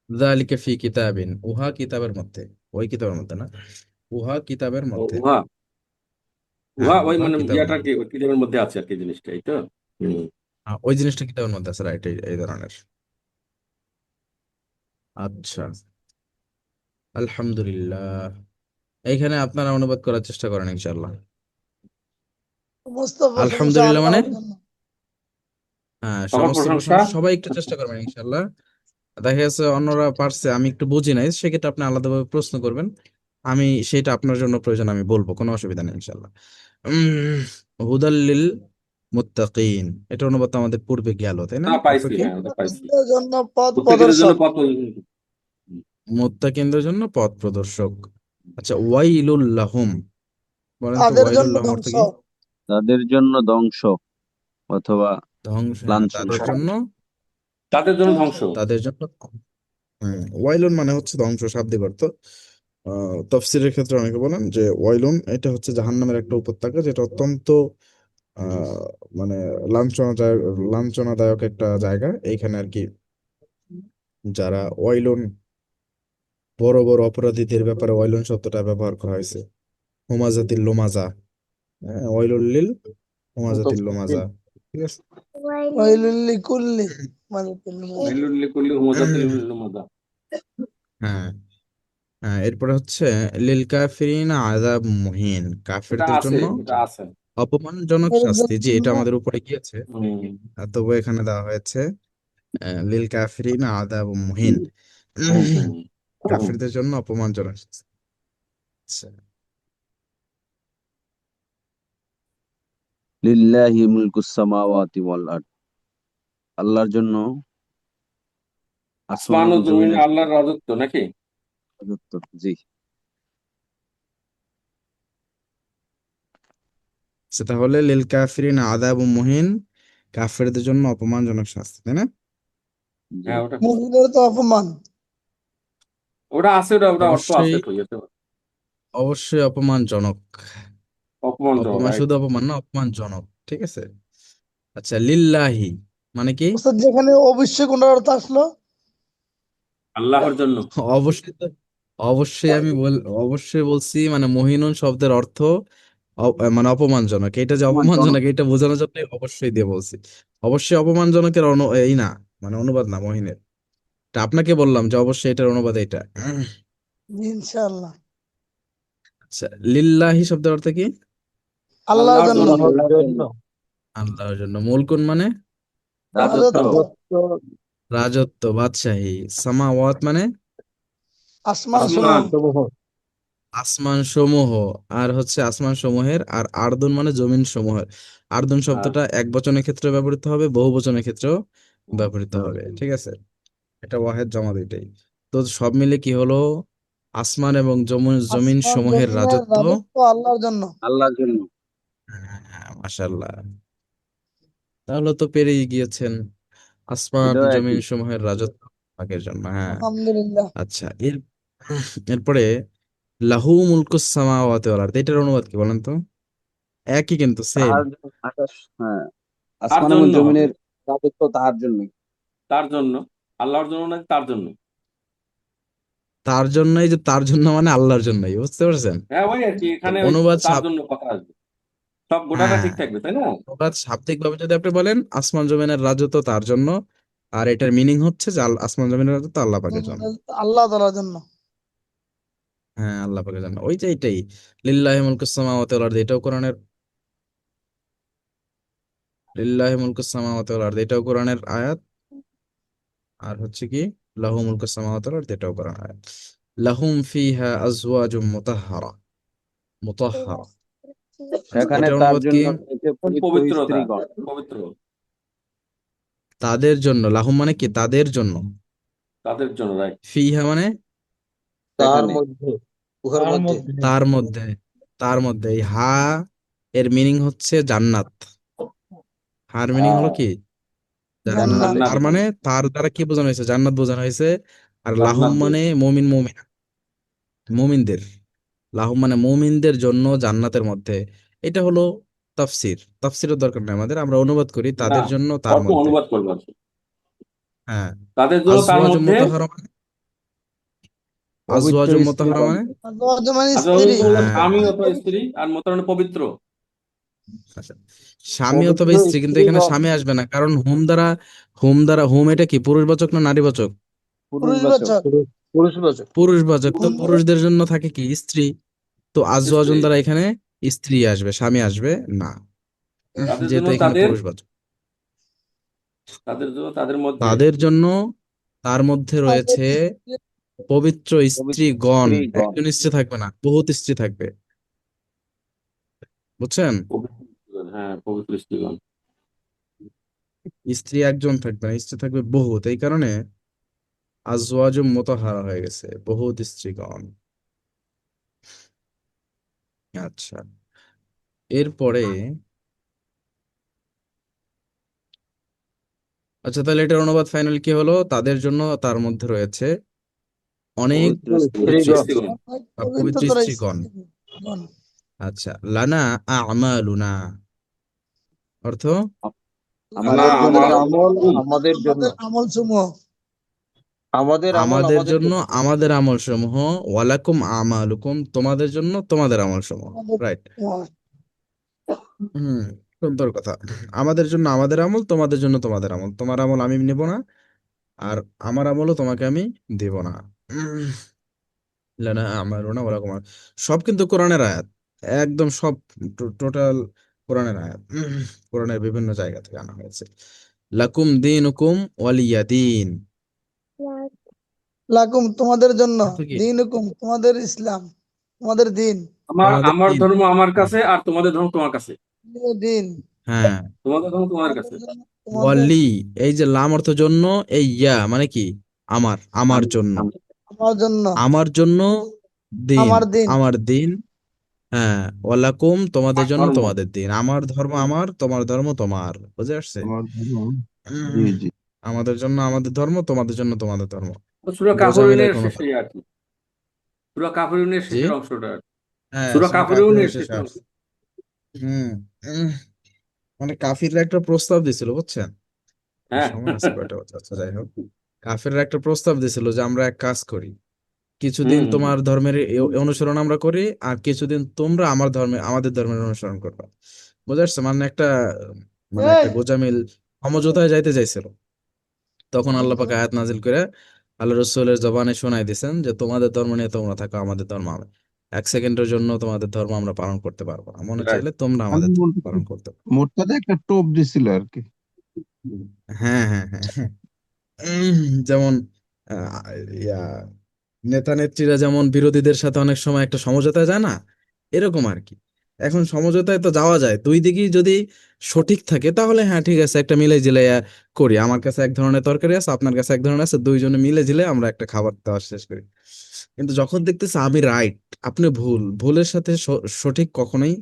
যালিকা ফি কিতাবিন, উহা কিতাবের মধ্যে, ওই কিতাবের মধ্যে না, উহা কিতাবের ও মধ্যে। উহা, হ্যাঁ, ওই উহা মানে কিতাবের ইয়াটা মধ্যে। কি ওই কিতাবের মধ্যে আছে আর কি জিনিসটা, এই তো। হুম। ওই জিনিসটা কিতাবের মধ্যে আছে, রাইট, এই ধরনের। আচ্ছা, আলহামদুলিল্লাহ। এইখানে আপনারা অনুবাদ করার চেষ্টা করেন ইনশাআল্লাহ। সমস্ত প্রশংসা আলহামদুলিল্লাহ মানে, আল্লাহর জন্য। হ্যাঁ, সকল সমস্ত প্রশংসা। প্রশংসা, সবাই একটু চেষ্টা করবেন ইনশাআল্লাহ। দেখা যাচ্ছে অন্যরা পারছে, আমি একটু বুঝি নাই, সেক্ষেত্রে আপনি আলাদাভাবে প্রশ্ন করবেন, আমি সেটা আপনার জন্য প্রয়োজন আমি বলবো, কোনো অসুবিধা নেই ইনশাআল্লাহ। উম, হুদাল্লিল মুত্তাকিন, এটা অনুবাদ তো আমাদের পূর্বে গেল, তাই না? পাইছি, এরপর কি? হ্যাঁ ওটা পাইছি। মুত্তাকিনদের জন্য পথ প্রত্যেকের জন্য প্রদর্শক। পথ। মুত্তাকিনদের জন্য পথ প্রদর্শক। আচ্ছা, ওয়াইলুল লাহুম, বলেন তো তাদের ওয়াইলুল জন্য লাহুম অর্থ ধ্বংস। কি? তাদের জন্য ধ্বংস অথবা ধ্বংস, হ্যাঁ, লাঞ্ছনা। তাদের জন্য ধ্বংস। তাদের জন্য। ওয়াইলুন মানে হচ্ছে ধ্বংস, শাব্দিক অর্থ। তফসিরের ক্ষেত্রে অনেকে বলেন যে ওয়াইলুন এটা হচ্ছে জাহান্নামের একটা উপত্যকা, যেটা অত্যন্ত আহ মানে লাঞ্ছনাদায়ক, লাঞ্ছনাদায়ক একটা জায়গা। এইখানে আর কি যারা ওয়াইলুন, বড় বড় অপরাধীদের ব্যাপারে ওয়াইলুন শব্দটা ব্যবহার করা হয়েছে। হুমাজাতিল লোমাজা, হ্যাঁ, ওয়াইলুল লিল হুমাজাতিল লোমাজা। ঠিক আছে। ওয়াইলুল লিকুল্লি মালিকুল মুবিন। ওয়াইলুল লিকুল্লি হুমাযাতিল লুমাযা। হ্যাঁ, হ্যাঁ, এরপরে হচ্ছে লিল কাফিরিন আযাব মুহিন, ওটা কাফেরদের আছে, জন্য ওটা আছে। অপমানজনক এর শাস্তি, যে এটা জন্য আমাদের উপরে গিয়েছে। হুম। তবু এখানে দেওয়া হয়েছে লিল কাফিরিন আযাব মুহিন, হুম, হুম। কাফেরদের জন্য অপমানজনক শাস্তি। আচ্ছা, লিল্লাহি মুলকুস সামাওয়াতি ওয়াল আরদ, আল্লাহর জন্য আসমান আসমান ও এবং জমিন জমিনের আল্লাহর রাজত্ব নাকি? রাজত্ব। জি। তাহলে লিল কাফিরিন আযাব মুহিন, কাফেরদের জন্য অপমানজনক শাস্তি, তাই না? জি। হ্যাঁ ওটা, মুমিনের তো অপমান। ওটা আছে, ওটা ওটা অর্থ আছে অবশ্যই, তো ইয়েতে। অবশ্যই অপমানজনক। অপমানজনক, অপমান, রাইট। শুধু অপমান না, অপমানজনক। ঠিক আছে। আচ্ছা, লিল্লাহি মানে কি? ওস্তাদ, যেখানে অবশ্যই কোনটার অর্থ আসলো? আল্লাহর জন্য। অবশ্যই তো, অবশ্যই আমি অবশ্যই বলছি, মানে মহিনুন শব্দের অর্থ মানে অপমানজনক। এটা যে অপমানজনক। অপমানজনক এটা বোঝানোর জন্য অবশ্যই দিয়ে বলছি। অবশ্যই অপমানজনকের এই না, মানে অনুবাদ না মহিনের। এটা আপনাকে বললাম যে অবশ্যই এটার অনুবাদ এটা। জি, ইনশাআল্লাহ। আচ্ছা, লিল্লাহি শব্দের অর্থ কি? আল্লাহর আল্লাহর জন্য। জন্য। আল্লাহর জন্য আল্লাহর জন্য। মুলকুন মানে রাজত্ব। রাজত্ব। রাজত্ব, রাজত্ব, বাদশাহী। সামাওয়াত মানে আসমান আসমান। সমূহ। সমূহ, আসমান সমূহ। আর হচ্ছে আসমান সমূহের, আর আরদুন মানে জমিন সমূহের। আরদুন আর শব্দটা এক বচনের ক্ষেত্রে ব্যবহৃত হবে, বহু বচনের ক্ষেত্রেও ব্যবহৃত হবে। ঠিক আছে, এটা ওয়াহেদ জমা দুইটাই। তো সব মিলে কি হলো? আসমান এবং জমিন আসমান সমূহের জমিনের রাজত্ব। রাজত্ব আল্লাহর জন্য। আল্লাহর জন্য। হ্যাঁ, মাশাআল্লাহ, তাহলে তো পেরেই গিয়েছেন। আসমান এটাও জমিন একই। সমূহের রাজত্ব ভাগের জন্য, হ্যাঁ। আলহামদুলিল্লাহ। আচ্ছা, এরপরে লাহু মুলকুস সামাওয়াতি ওয়াল আরদ, এটার অনুবাদ কি বলেন তো? একই কিন্তু, সেম। তাহার জন্য আকাশ, হ্যাঁ, তার আসমান এবং জন্য হবে, জমিনের রাজত্ব তাহার জন্যই। তার জন্য। আল্লাহর জন্য নাকি তার জন্য? তার জন্যই, যে তার জন্য মানে আল্লাহর জন্যই, বুঝতে পারছেন? হ্যাঁ ওই আর কি, তো এখানে ওই অনুবাদ তার জন্য কথা আসবে, সব গোটাটা হ্যাঁ, ঠিক থাকবে তাই না? অনুবাদ শাব্দিক ভাবে যদি আপনি বলেন আসমান জমিনের রাজত্ব তার জন্য, আর এটার মিনিং হচ্ছে যে আসমান জমিনের রাজত্ব আল্লাহ পাকের জন্য। আল্লাহ তাআলার জন্য। হ্যাঁ, আল্লাহ পাকের জন্য, ওই যে এটাই, লিল্লাহি মুলকুস সামাওয়াতি ওয়াল আরদি, এটাও কোরআনের, লিল্লাহি মুলকুস সামাওয়াতি ওয়াল আরদি এটাও কোরআনের আয়াত। আর হচ্ছে কি, লাহু মুলকুস সামাওয়াতি ওয়াল আরদি এটাও কোরআনের আয়াত। লাহুম ফিহা আজওয়াজুম মুতাহহারা, মুতাহহারা, আচ্ছা এখানে এটার তার অনুবাদ কি? জন্য রয়েছে পবিত্র পবিত্রতা, স্ত্রীগণ। পবিত্র, তাদের জন্য, লাহুম মানে কি, তাদের জন্য, তাদের জন্য, রাইট। ফিহা মানে তার এখানে মধ্যে, উহার মধ্যে। তার মধ্যে, তার মধ্যে, এই হা এর মিনিং হচ্ছে জান্নাত। হার মিনিং হলো কি, জান্নাত। জান্নাত। জান্নাত, তার মানে তার দ্বারা কি বোঝানো হয়েছে, জান্নাত বোঝানো হয়েছে। আর লাহুম জান্নাত মানে বলছে। মুমিন, মুমিনদের, লাহুম মানে মুমিনদের জন্য জান্নাতের মধ্যে। এটা হলো তাফসির, তাফসিরের দরকার নেই আমাদের, আমরা অনুবাদ করি না, তাদের জন্য তার অর্থ মধ্যে। অনুবাদ করবো আর কি। হ্যাঁ, তাদের জন্য তার আজওয়াজুম মধ্যে, মুতাহহারা মানে, পবিত্র আজওয়াজুম মুতাহহারা স্ত্রীগণ। মানে, মানে আচ্ছা ওই স্ত্রী। হলো হ্যাঁ, স্বামী অথবা স্ত্রী, আর মোতারানে পবিত্র। আচ্ছা, স্বামী অথবা পবিত্র স্ত্রী, কিন্তু এখানে স্ত্রীগণ। স্বামী আসবে না, কারণ হুম এটা কি পুরুষবাচক না নারীবাচক? পুরুষবাচক। পুরুষবাচক। পুরুষবাচক। পুরুষবাচক, তো পুরুষদের জন্য থাকে কি স্ত্রী, তো স্ত্রী, আজওয়াজুন দ্বারা এখানে স্ত্রী আসবে, স্বামী আসবে না, তাদের জন্য যেহেতু এখানে তাদের, পুরুষবাচক। তাদের জন্য তাদের মধ্যে, তাদের জন্য তার মধ্যে রয়েছে পবিত্র পবিত্র স্ত্রীগণ, স্ত্রীগণ। একজন স্ত্রী থাকবে না, বহুত স্ত্রী থাকবে, বুঝছেন? পবিত্র স্ত্রীগণ, হ্যাঁ পবিত্র স্ত্রীগণ। স্ত্রী একজন থাকবে না, স্ত্রী থাকবে বহুত, এই কারণে আজওয়াজুম মুতাহহারা হয়ে গেছে, বহুত স্ত্রীগণ। আচ্ছা, এরপরে, আচ্ছা তাহলে এটার অনুবাদ ফাইনাল কি হলো, তাদের জন্য তার মধ্যে রয়েছে অনেক পবিত্র পবিত্র পবিত্র স্ত্রীগণ। স্ত্রী স্ত্রীগণ। বা পবিত্র পবিত্রতার স্ত্রীগণ। স্ত্রীগণ। আচ্ছা, লানা আমালুনা, অর্থ না আমাদের জন্য আমাদের আমার, আমল আমাদের জন্য। আমাদের আমল সমূহ। আমাদের আমল আমাদের আমাদের জন্য জন্য। আমাদের আমল সমূহ, ওয়ালাকুম আমালুকুম তোমাদের জন্য তোমাদের আমল সমূহ, আমাদের রাইট। আমল। হুম, সুন্দর কথা। আমাদের জন্য আমাদের আমল, তোমাদের জন্য তোমাদের আমল, তোমার আমল আমি নেব না, আর আমার আমলও তোমাকে আমি দেব না। উম, লানা আমালুনা ওয়ালাকুম সব কিন্তু কোরআনের আয়াত, একদম সব, টোটাল কোরআনের আয়াত, কোরআনের বিভিন্ন জায়গা থেকে আনা হয়েছে। লাকুম দিনুকুম ওয়ালিয়া দিন, লাকুম তোমাদের জন্য, অর্থ কি, দিনুকুম তোমাদের ইসলাম, তোমাদের দিন, আমার তোমাদের আমার দিন। ধর্ম আমার হুম, কাছে, আর তোমাদের ধর্ম তোমার কাছে, দিন হ্যাঁ, তোমাদের ধর্ম তোমাদের তোমাদের কাছে। জন্য, তোমাদের ওয়ালি, এই যে লাম অর্থ জন্য, এই ইয়া মানে কি, আমার আমি, জন্য, আমি, আমার জন্য, আমার জন্য দিন, আমার দিন, আমার দিন। হ্যাঁ, ওয়ালাকুম তোমাদের আমার জন্য ধর্ম। তোমাদের দিন, আমার ধর্ম আমার, তোমার ধর্ম তোমার, বুঝে আসছে? আমার ধর্ম, জি উম, জি। আমাদের জন্য আমাদের ধর্ম, তোমাদের জন্য তোমাদের ধর্ম, সূরা গোঁজামিলের কাফিরুনের কোনো শেষে আর কি, সূরা কাফিরুনের জি, শেষের অংশটা আর কি। হ্যাঁ, সূরা সূরা কাফিরুনের কাফিরুনের শেষে শেষের অংশ। আসছে। হুম, উম, মানে কাফিররা একটা প্রস্তাব দিছিল, বুঝছেন? হ্যাঁ সময় আছে কয়টা বাজে? আচ্ছা যাই হোক, কাফিররা একটা প্রস্তাব দিছিল যে আমরা এক কাজ করি, কিছুদিন হুম হুম হুম। তোমার ধর্মের অনুসরণ আমরা করি, আর কিছুদিন তোমরা আমাদের ধর্মের অনুসরণ করবা, বুঝতে পারছো? মানে একটা, মানে এই একটা গোঁজামিল সমঝোতায় যাইতে চাইছিল। তখন আল্লাহ পাক আয়াত নাজিল করে আল্লাহ রসুলের জবানে শোনাই দিয়েছেন যে তোমাদের ধর্ম নিয়ে তোমরা থাকো, আমাদের ধর্ম আমি, এক সেকেন্ডের জন্য তোমাদের ধর্ম আমরা পালন করতে পারবো না, মনে রাইট। চাইলে তোমরা মানে আমাদের ধর্ম বলতে পালন করতে পারো। মোট কথা একটা টোপ দিছিল আর কি। হ্যাঁ, হ্যাঁ, হ্যাঁ, হ্যাঁ। যেমন আহ, ইয়া নেতা নেত্রীরা যেমন বিরোধীদের সাথে অনেক সময় একটা সমঝোতায় যায় না, এরকম আর কি। এখন সমঝোতায় তো যাওয়া যায়, দুই দিকই যদি সঠিক থাকে, তাহলে হ্যাঁ ঠিক আছে, একটা মিলে জিলে করি, আমার কাছে এক ধরনের তরকারি আছে, আপনার কাছে এক ধরনের আছে, দুইজনে মিলে জিলে আমরা একটা খাবার দাবার শেষ করি। কিন্তু যখন দেখতেছে আমি রাইট, আপনি ভুল, ভুলের সাথে সঠিক কখনোই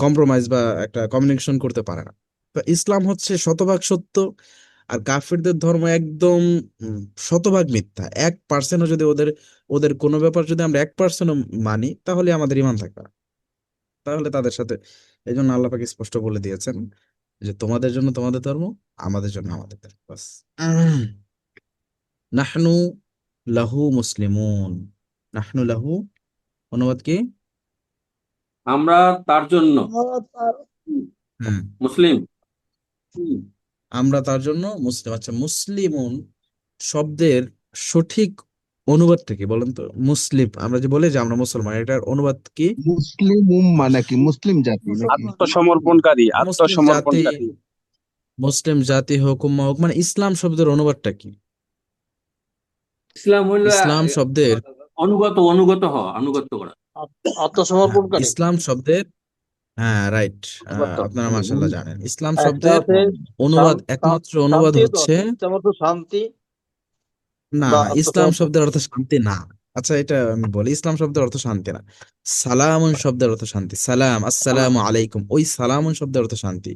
কম্প্রোমাইজ বা একটা কমিউনিকেশন করতে পারে না। তো ইসলাম হচ্ছে শতভাগ সত্য, আর কাফিরদের ধর্ম একদম উম, শতভাগ মিথ্যা। 1% যদি ওদের ওদের কোনো ব্যাপার যদি আমরা 1% মানি, তাহলে আমাদের ইমান থাকবে না, তাহলে তাদের সাথে, এই জন্য আল্লাহ পাক স্পষ্ট বলে দিয়েছেন যে তোমাদের জন্য তোমাদের ধর্ম, আমাদের জন্য আমাদের ধর্ম, বাস। নাহনু লাহু মুসলিমুন। নাহনু লাহু অনুবাদ কি? আমরা তার জন্য আমরা তার হ্যাঁ, মুসলিম। আমরা তার জন্য মুসলিম। আচ্ছা, মুসলিমুন শব্দের সঠিক অনুবাদটা কি বলেন তো? মুসলিম, আমরা যে বলি যে আমরা মুসলমান, এটার অনুবাদ কি? মুসলিম মানে কি? মুসলিম জাতি নাকি? মুসলমান। আত্মসমর্পণকারী, মুসলিম জাতি, আত্মসমর্পণকারী। মুসলিম জাতি হোক উম্মা হোক, মানে ইসলাম শব্দের অনুবাদটা কি? ইসলাম হইলো ইসলাম শব্দের, অনুগত হওয়া, আনুগত্য করা। হ্যাঁ, আত্মসমর্পণকারী। ইসলাম শব্দের, হ্যাঁ রাইট, অনুগত। আপনারা মাশাআল্লাহ জানেন। ইসলাম একটা শব্দের আছে অনুবাদ, একমাত্র অনুবাদ শান্তি, তো হচ্ছে, আছে ইসলাম অর্থ শান্তি না বা না, ইসলাম আত্মসমর্পণ। শব্দের অর্থ শান্তি না। আচ্ছা, এটা আমি বলি, ইসলাম শব্দের অর্থ শান্তি না। সালামুন শব্দের অর্থ শান্তি, সালাম, আসসালামু আলাইকুম, ওই সালামুন শব্দের অর্থ শান্তি।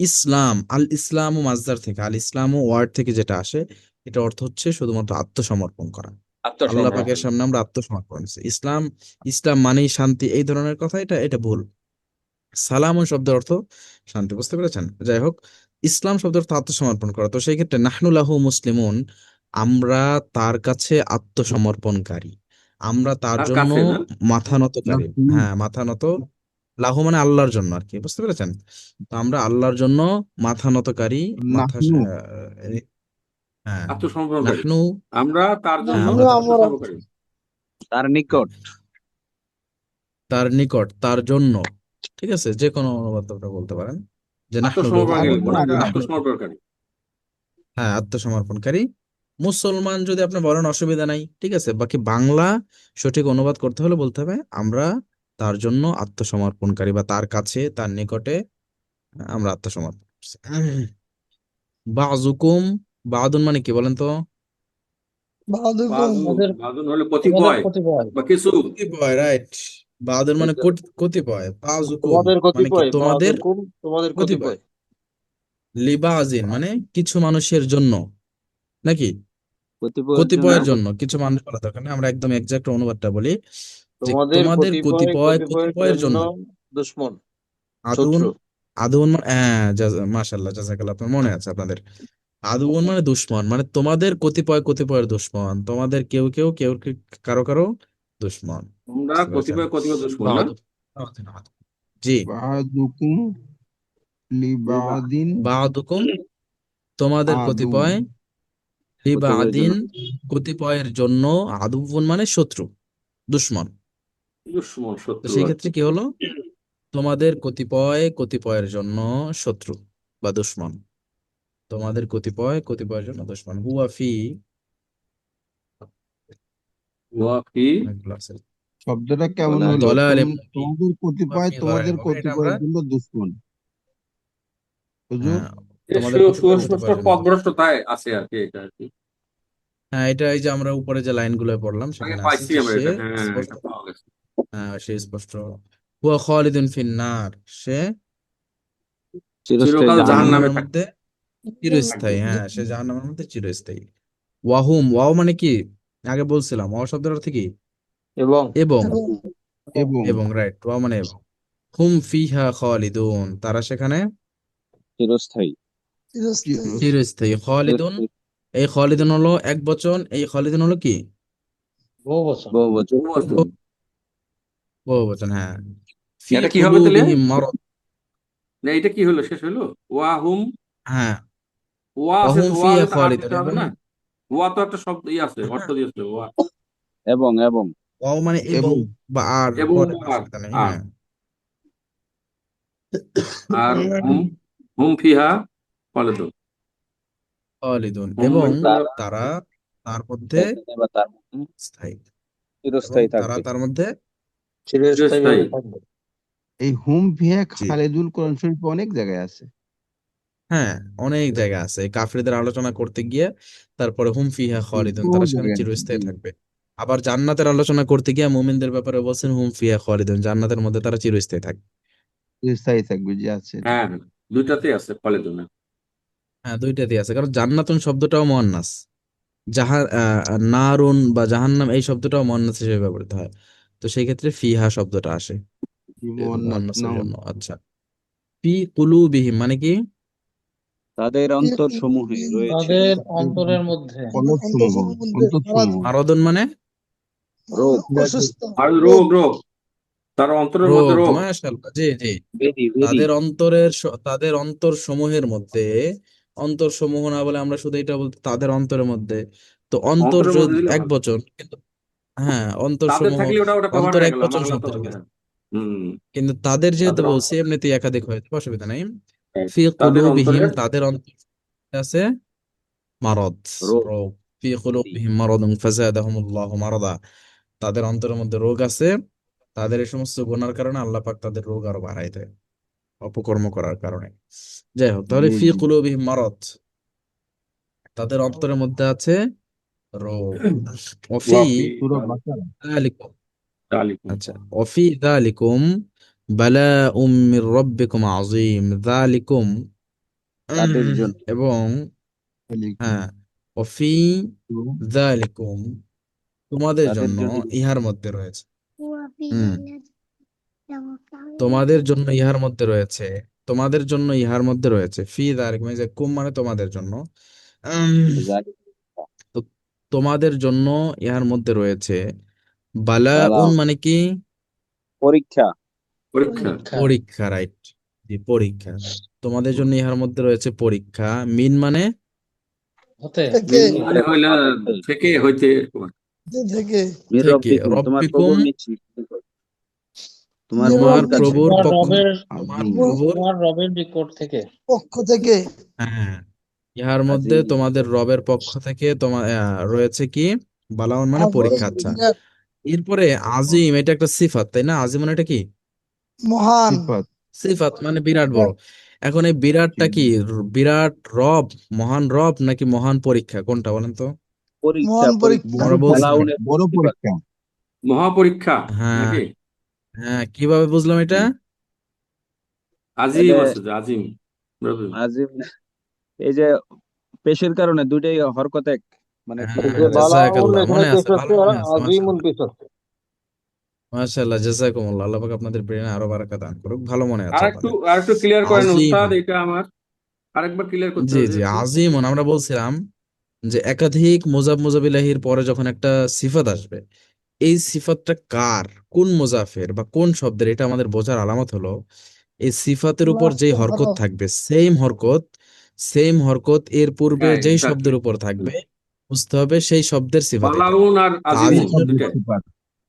ইসলাম, আল ইসলামু মাজদার থেকে, আল ইসলামু ওয়ার্ড থেকে যেটা আসে, এটা অর্থ হচ্ছে শুধুমাত্র আত্মসমর্পণ করা। আল্লাহ আত্মসমর্পণ। পাকের সামনে আমরা আত্মসমর্পণ করছি। ইসলাম, ইসলাম মানেই শান্তি, এই ধরনের কথা, এটা ভুল। সালামুন শব্দের অর্থ শান্তি, বুঝতে পেরেছেন? যাই হোক, ইসলাম শব্দের অর্থ আত্মসমর্পণ করা। তো সেই ক্ষেত্রে নাহনু লাহু মুসলিমুন, আমরা তার কাছে আত্মসমর্পণকারী, আমরা তার তার জন্য কাছে না? মাথা নতকারী। নাহনু হ্যাঁ, মাথা নত, লাহু মানে আল্লাহর জন্য আর কি, বুঝতে পেরেছেন? তো আমরা আল্লাহর জন্য মাথা নতকারী, মাথা নাহনু হ্যাঁ, আত্মসমর্পণকারী। নাহনু, আমরা তার হ্যাঁ জন্য আমরা তার, আমরা আত্মসমর্পণকারী। তার নিকট। তার নিকট, তার জন্য, ঠিক আছে, যে কোনো অনুবাদ আপনারা বলতে পারেন, যে নাহনু লাহু, আত্মসমর্পণকারী লিখবো না, এটা নাহনু, আত্মসমর্পণকারী। হ্যাঁ আত্মসমর্পণকারী। মুসলমান যদি আপনি বলেন অসুবিধা নাই, ঠিক আছে। বাকি বাংলা সঠিক অনুবাদ করতে হলে বলতে হবে আমরা তার জন্য আত্মসমর্পণকারী, বা তার কাছে, তার নিকটে আমরা আত্মসমর্পণ করছি। বাযুকুম, বাদুন মানে কি বলেন তো? বাদুকুম বাদুন হলে তোমাদের কতিপয় কতিপয়, বা কিছু। কতিপয়, রাইট। বাদুন মানে কতিপয়, বাযুকুম তোমাদের মানে কি? কতিপয়, তোমাদের বাদুকুম তোমাদের কতিপয়। কতিপয়। লিবাজিন মানে কিছু মানুষের জন্য, নাকি কতিপয়ের জন্য। কতিপয়ের জন্য, কিছু মানুষ বলা দরকার নেই, আমরা একদম এক্সাক্ট অনুবাদটা বলি, যে তোমাদের তোমাদের কতিপয় কতিপয়, কতিপয়ের কতিপয়ের জন্য জন্য। দুশ্মন, আদুন, শত্রু। আদুন মানে, হ্যাঁ, মাশাআল্লাহ, জাযাকাল্লাহ, আপনার মনে আছে আপনাদের। আদুন মানে দুশ্মন, মানে তোমাদের কতিপয়, কতিপয়ের দুশ্মন, তোমাদের কেউ কেউ, কারো কারো দুশ্মন, তোমরা বুঝতে পেরেছেন? কতিপয় কতিপয় দুশমন না? বাদু, আদুন, আদুন। জি, বাদুকুম লিবাদিন বাদুকুম তোমাদের আদুন। কতিপয়, কতিপয়ের লিবাদিন জন্য। কতিপয়ের জন্য, আদুন মানে শত্রু, দুশ্মন। দুশমন, তো শত্রু, সেই আচ্ছা। ক্ষেত্রে কি হলো, তোমাদের কতিপয়, কতিপয়ের জন্য শত্রু বা দুশ্মন, তোমাদের কতিপয়, কতিপয়ের জন্য দুশ্মন। হুয়া ফি, ওয়াফি অনেকগুলো আছে। শব্দটা কেমন দলাল। হলো? দলালে মুবিন, তোমাদের হুয়া কতিপয়, ফি দলালে তোমাদের মুবিন, এটা আমরা, কতিপয়ের জন্য দুশ্মন। হুজুর, হ্যাঁ, তোমাদের কতিপয়, সুস্পষ্ট কতিপয়ের জন্য দুশ্মন। পথভ্রষ্টতায় আছে আর কি, এটা আর কি। হ্যাঁ, এটা এই যে আমরা উপরে যে লাইনগুলো পড়লাম আগে সেখানে আছে পাইছি যে আমরা সে এটা, হ্যাঁ, স্পষ্ট, এটা পাওয়া গেছে। হ্যাঁ সে স্পষ্ট। হুয়া খালিদুন ফিন্নার, সে চিরস্থায়ী চিরকাল জাহান্নাম। জাহান্নামের জাহান্নামে মধ্যে থাকবে। চিরস্থায়ী, হ্যাঁ সে জাহান্নামের মধ্যে চিরস্থায়ী। ওয়াহুম, ওয়াও মানে কি? আগে বলছিলাম ওয়াও শব্দের অর্থ কি? এবং এবং, এবং এবং এবং রাইট, ওয়াও মানে এবং। হুম ফিহা খালিদুন, তারা সেখানে চিরস্থায়ী। চিরস্থায়ী। চিরস্থায়ী। খালিদুন, চিরস্থায়ী। এই খালিদুন হলো এক বচন, এই খালিদুন হলো কি? বহু বছর। বহু বছর। বহু বছর। বহু বচন, হ্যাঁ। ফি এটা কি হবে তাহলে? কুলুবিহিম মারাদ, না, এটা কি হলো, শেষ হলো? ওয়াহুম, হ্যাঁ, ওয়া আছে ওয়াহুম তো, ওয়া ফিহা আগে তো আর খালিদুন, দিতে হবে এবং না? ওয়া তো একটা শব্দ আছে, অর্থ দিয়েছে ওয়া। এবং এবং ওয়াও মানে এবং, এবং বা আর এবং পরে আর অসুবিধা নেই, আর হ্যাঁ। আর হুম, হুম ফিহা খালিদুন। খালিদুন, হুম এবং মানে হলো তারা তারা তার মধ্যে সেখানে বা তার মধ্যে স্থায়ী, এবং চিরস্থায়ী তারা থাকবে। তার মধ্যে, চিরস্থায়ী চিরস্থায়ী। ভাবে থাকবে। এই হুম ফিহা জি, খালেদুল কোরআন শরীফে অনেক জায়গায় আছে। হ্যাঁ অনেক জায়গা আছে। এই কাফিরদের আলোচনা করতে গিয়ে তারপরে হুম ফিহা খালিদুন, বহু তারা সেখানে জায়গায় আছে, চিরস্থায়ী জি। থাকবে। আবার জান্নাতের আলোচনা করতে গিয়ে মুমিনদের ব্যাপারে বলছেন হুম ফিহা খালিদুন, জান্নাতের মধ্যে তারা চিরস্থায়ী থাকবে। স্থায়ী থাকবে, জি আছে এটা। হ্যাঁ হ্যাঁ, দুইটাতেই আছে খালিদুন। হ্যাঁ, দুইটাতেই আছে, কারণ জান্নাতুন শব্দটাও মুয়ান্নাস, নারুন বা জাহান্নাম এই শব্দটাও মুয়ান্নাস হিসেবে ব্যবহৃত হয়। তো সেই ক্ষেত্রে ফিহা শব্দটা আসে মোহান্নাত মুয়ান্নাসের নাউন। জন্য। আচ্ছা, ফি কুলুবিহিম মানে কি? তাদের في অন্তর সমূহে قلوبهم রয়েছে তাদের অন্তরের মধ্যে অন্তঃসমূহ অন্তঃসমূহ মারাদুন মানে রোগ, অসুস্থ আর রোগ। রোগ তার অন্তরের মধ্যে রোগ, রোগ। মাশাআল্লাহ, জি জি। ব্যাধি তাদের অন্তর সমূহের মধ্যে, অন্তর সমূহ না বলে আমরা শুধু এটা বলতে তাদের অন্তরের মধ্যে, তো অন্তর অন্তরের মধ্যে দিলে এক ভালো। বচন কিন্তু, হ্যাঁ অন্তর তাদের সমূহ, থাকলে ওটা কভার অন্তর হয়ে এক গেল, বচন আমার হলে তো শব্দ হবে রেখেছে, না। হুম। কিন্তু তাদের যেহেতু তাদের বলছি এমনিতেই একাধিক হয়েছে, অসুবিধা নাই। হ্যাঁ, ফি তাদের কুলুবিহিম, অন্তরের তাদের অন্তর আছে মারদ, রোগ, রোগ। ফি ব্যাধি। কুলুবিহিম মারাদুন ফাযাদাহুমুল্লাহু মারাদা, তাদের অন্তরের মধ্যে রোগ আছে, তাদের এই সমস্ত গুনার কারণে আল্লাহ পাক তাদের রোগ আরো বাড়ায় দেয়, অপকর্ম করার কারণে। যাই হোক, তাহলে জি ফি জি কুলুবিহিম মারাদ, তাদের অন্তরের মধ্যে আছে রোগ। অফি ওয়াফি সূরা বাকারা যালিকুম, তালিকুম। আচ্ছা, অফি যালিকুম বালাউম মির রাব্বিকুম আযীম, যালিকুম, তাদের জন্য এবং আলাইকুম হ্যাঁ, অফি যালিকুম, তোমাদের তাদের জন্য জন্য ইহার মধ্যে রয়েছে, হুম, তোমাদের জন্য ইহার মধ্যে রয়েছে, তোমাদের জন্য ইহার মধ্যে রয়েছে, ফি যালিকুম, এই যে কুম মানে তোমাদের জন্য, জালিম, তো তোমাদের জন্য ইহার মধ্যে রয়েছে বালা, বালাউন মানে কি, পরীক্ষা, পরীক্ষা। পরীক্ষা পরীক্ষা, রাইট, জি পরীক্ষা। তোমাদের জন্য ইহার মধ্যে রয়েছে পরীক্ষা, মিন মানে হতে থেকে মানে হইলে থেকে হইতে এরকম। থেকে মির থেকে, রব্বিকুম, তোমার রব্বিকুম, প্রভুর নিকট, তোমার মির তোমার প্রভুর কাছে, রব্বিকুম, প্রভুর তোমার পক্ষ, রবের তোমার আযীম প্রভুর, তোমার রবের নিকট থেকে। পক্ষ থেকে হ্যাঁ, ইহার মধ্যে আজিম, তোমাদের রবের পক্ষ থেকে তোমার রয়েছে কি, বালাউন মানে আযীম, পরীক্ষা। আচ্ছা, বিরাট, এরপরে আজিম, এটা একটা সিফাত তাই না, আজিম মানে এটা কি, মহান, সিফাত সিফাত মানে বিরাট বড়। বিরাট, এখন এই বিরাটটা কি, বিরাট রব, মহান রব নাকি মহান পরীক্ষা, কোনটা বলেন তো? পরীক্ষা, মহান পরীক্ষা, পরীক্ষা। বড় আমরা বলছিলাম, পরীক্ষা বালাউনের বড় সিফাত, পরীক্ষা মহাপরীক্ষা হ্যাঁ নাকি? হ্যাঁ, কিভাবে বুঝলাম এটা? আজিম এটা আছে যে আজিম, বুঝলেন? আজিম, এই যে পেশের কারণে দুইটাই হরকত এক, মানে একটু হ্যাঁ, যে উল্টা পাল্টা। বালাউন জাযাকাল্লাহ, এখানে মনে পেশ আছে, ভালো হচ্ছে আর মনে আছে, আজিমুন মাশাআল্লাহ, পেশ হচ্ছে। মাশাআল্লাহ, জাযাকুমুল্লাহ, আল্লাহ পাক আপনাদের ব্রেনে আরো বারাকা দান করুক, ভালো মনে আছে আপনাদের। আর একটু ক্লিয়ার করেন উস্তাদ, আজিমুন, এটা আমার আরেকবার ক্লিয়ার করতে জি হবে জি, একটু। আজিমুন আমরা বলছিলাম যে একাধিক মুজাবিলাহির পরে যখন একটা সিফাত আসবে, এই সিফাতটা কার, কোন মুজাফের বা কোন শব্দের, এটা আমাদের বোঝার আলামত হলো এই সিফাতের উপর যেই রাষ্ট্র হরকত ভালো, থাকবে, সেম হরকত এর পূর্বের হ্যাঁ, যেই এক্স্যাক্টলি। শব্দের উপর থাকবে, বুঝতে হবে সেই শব্দের সিফাত এটা। বালাউন আর তা এই আজিমুন আজিমের শব্দের উপর, দুইটাই সিফাত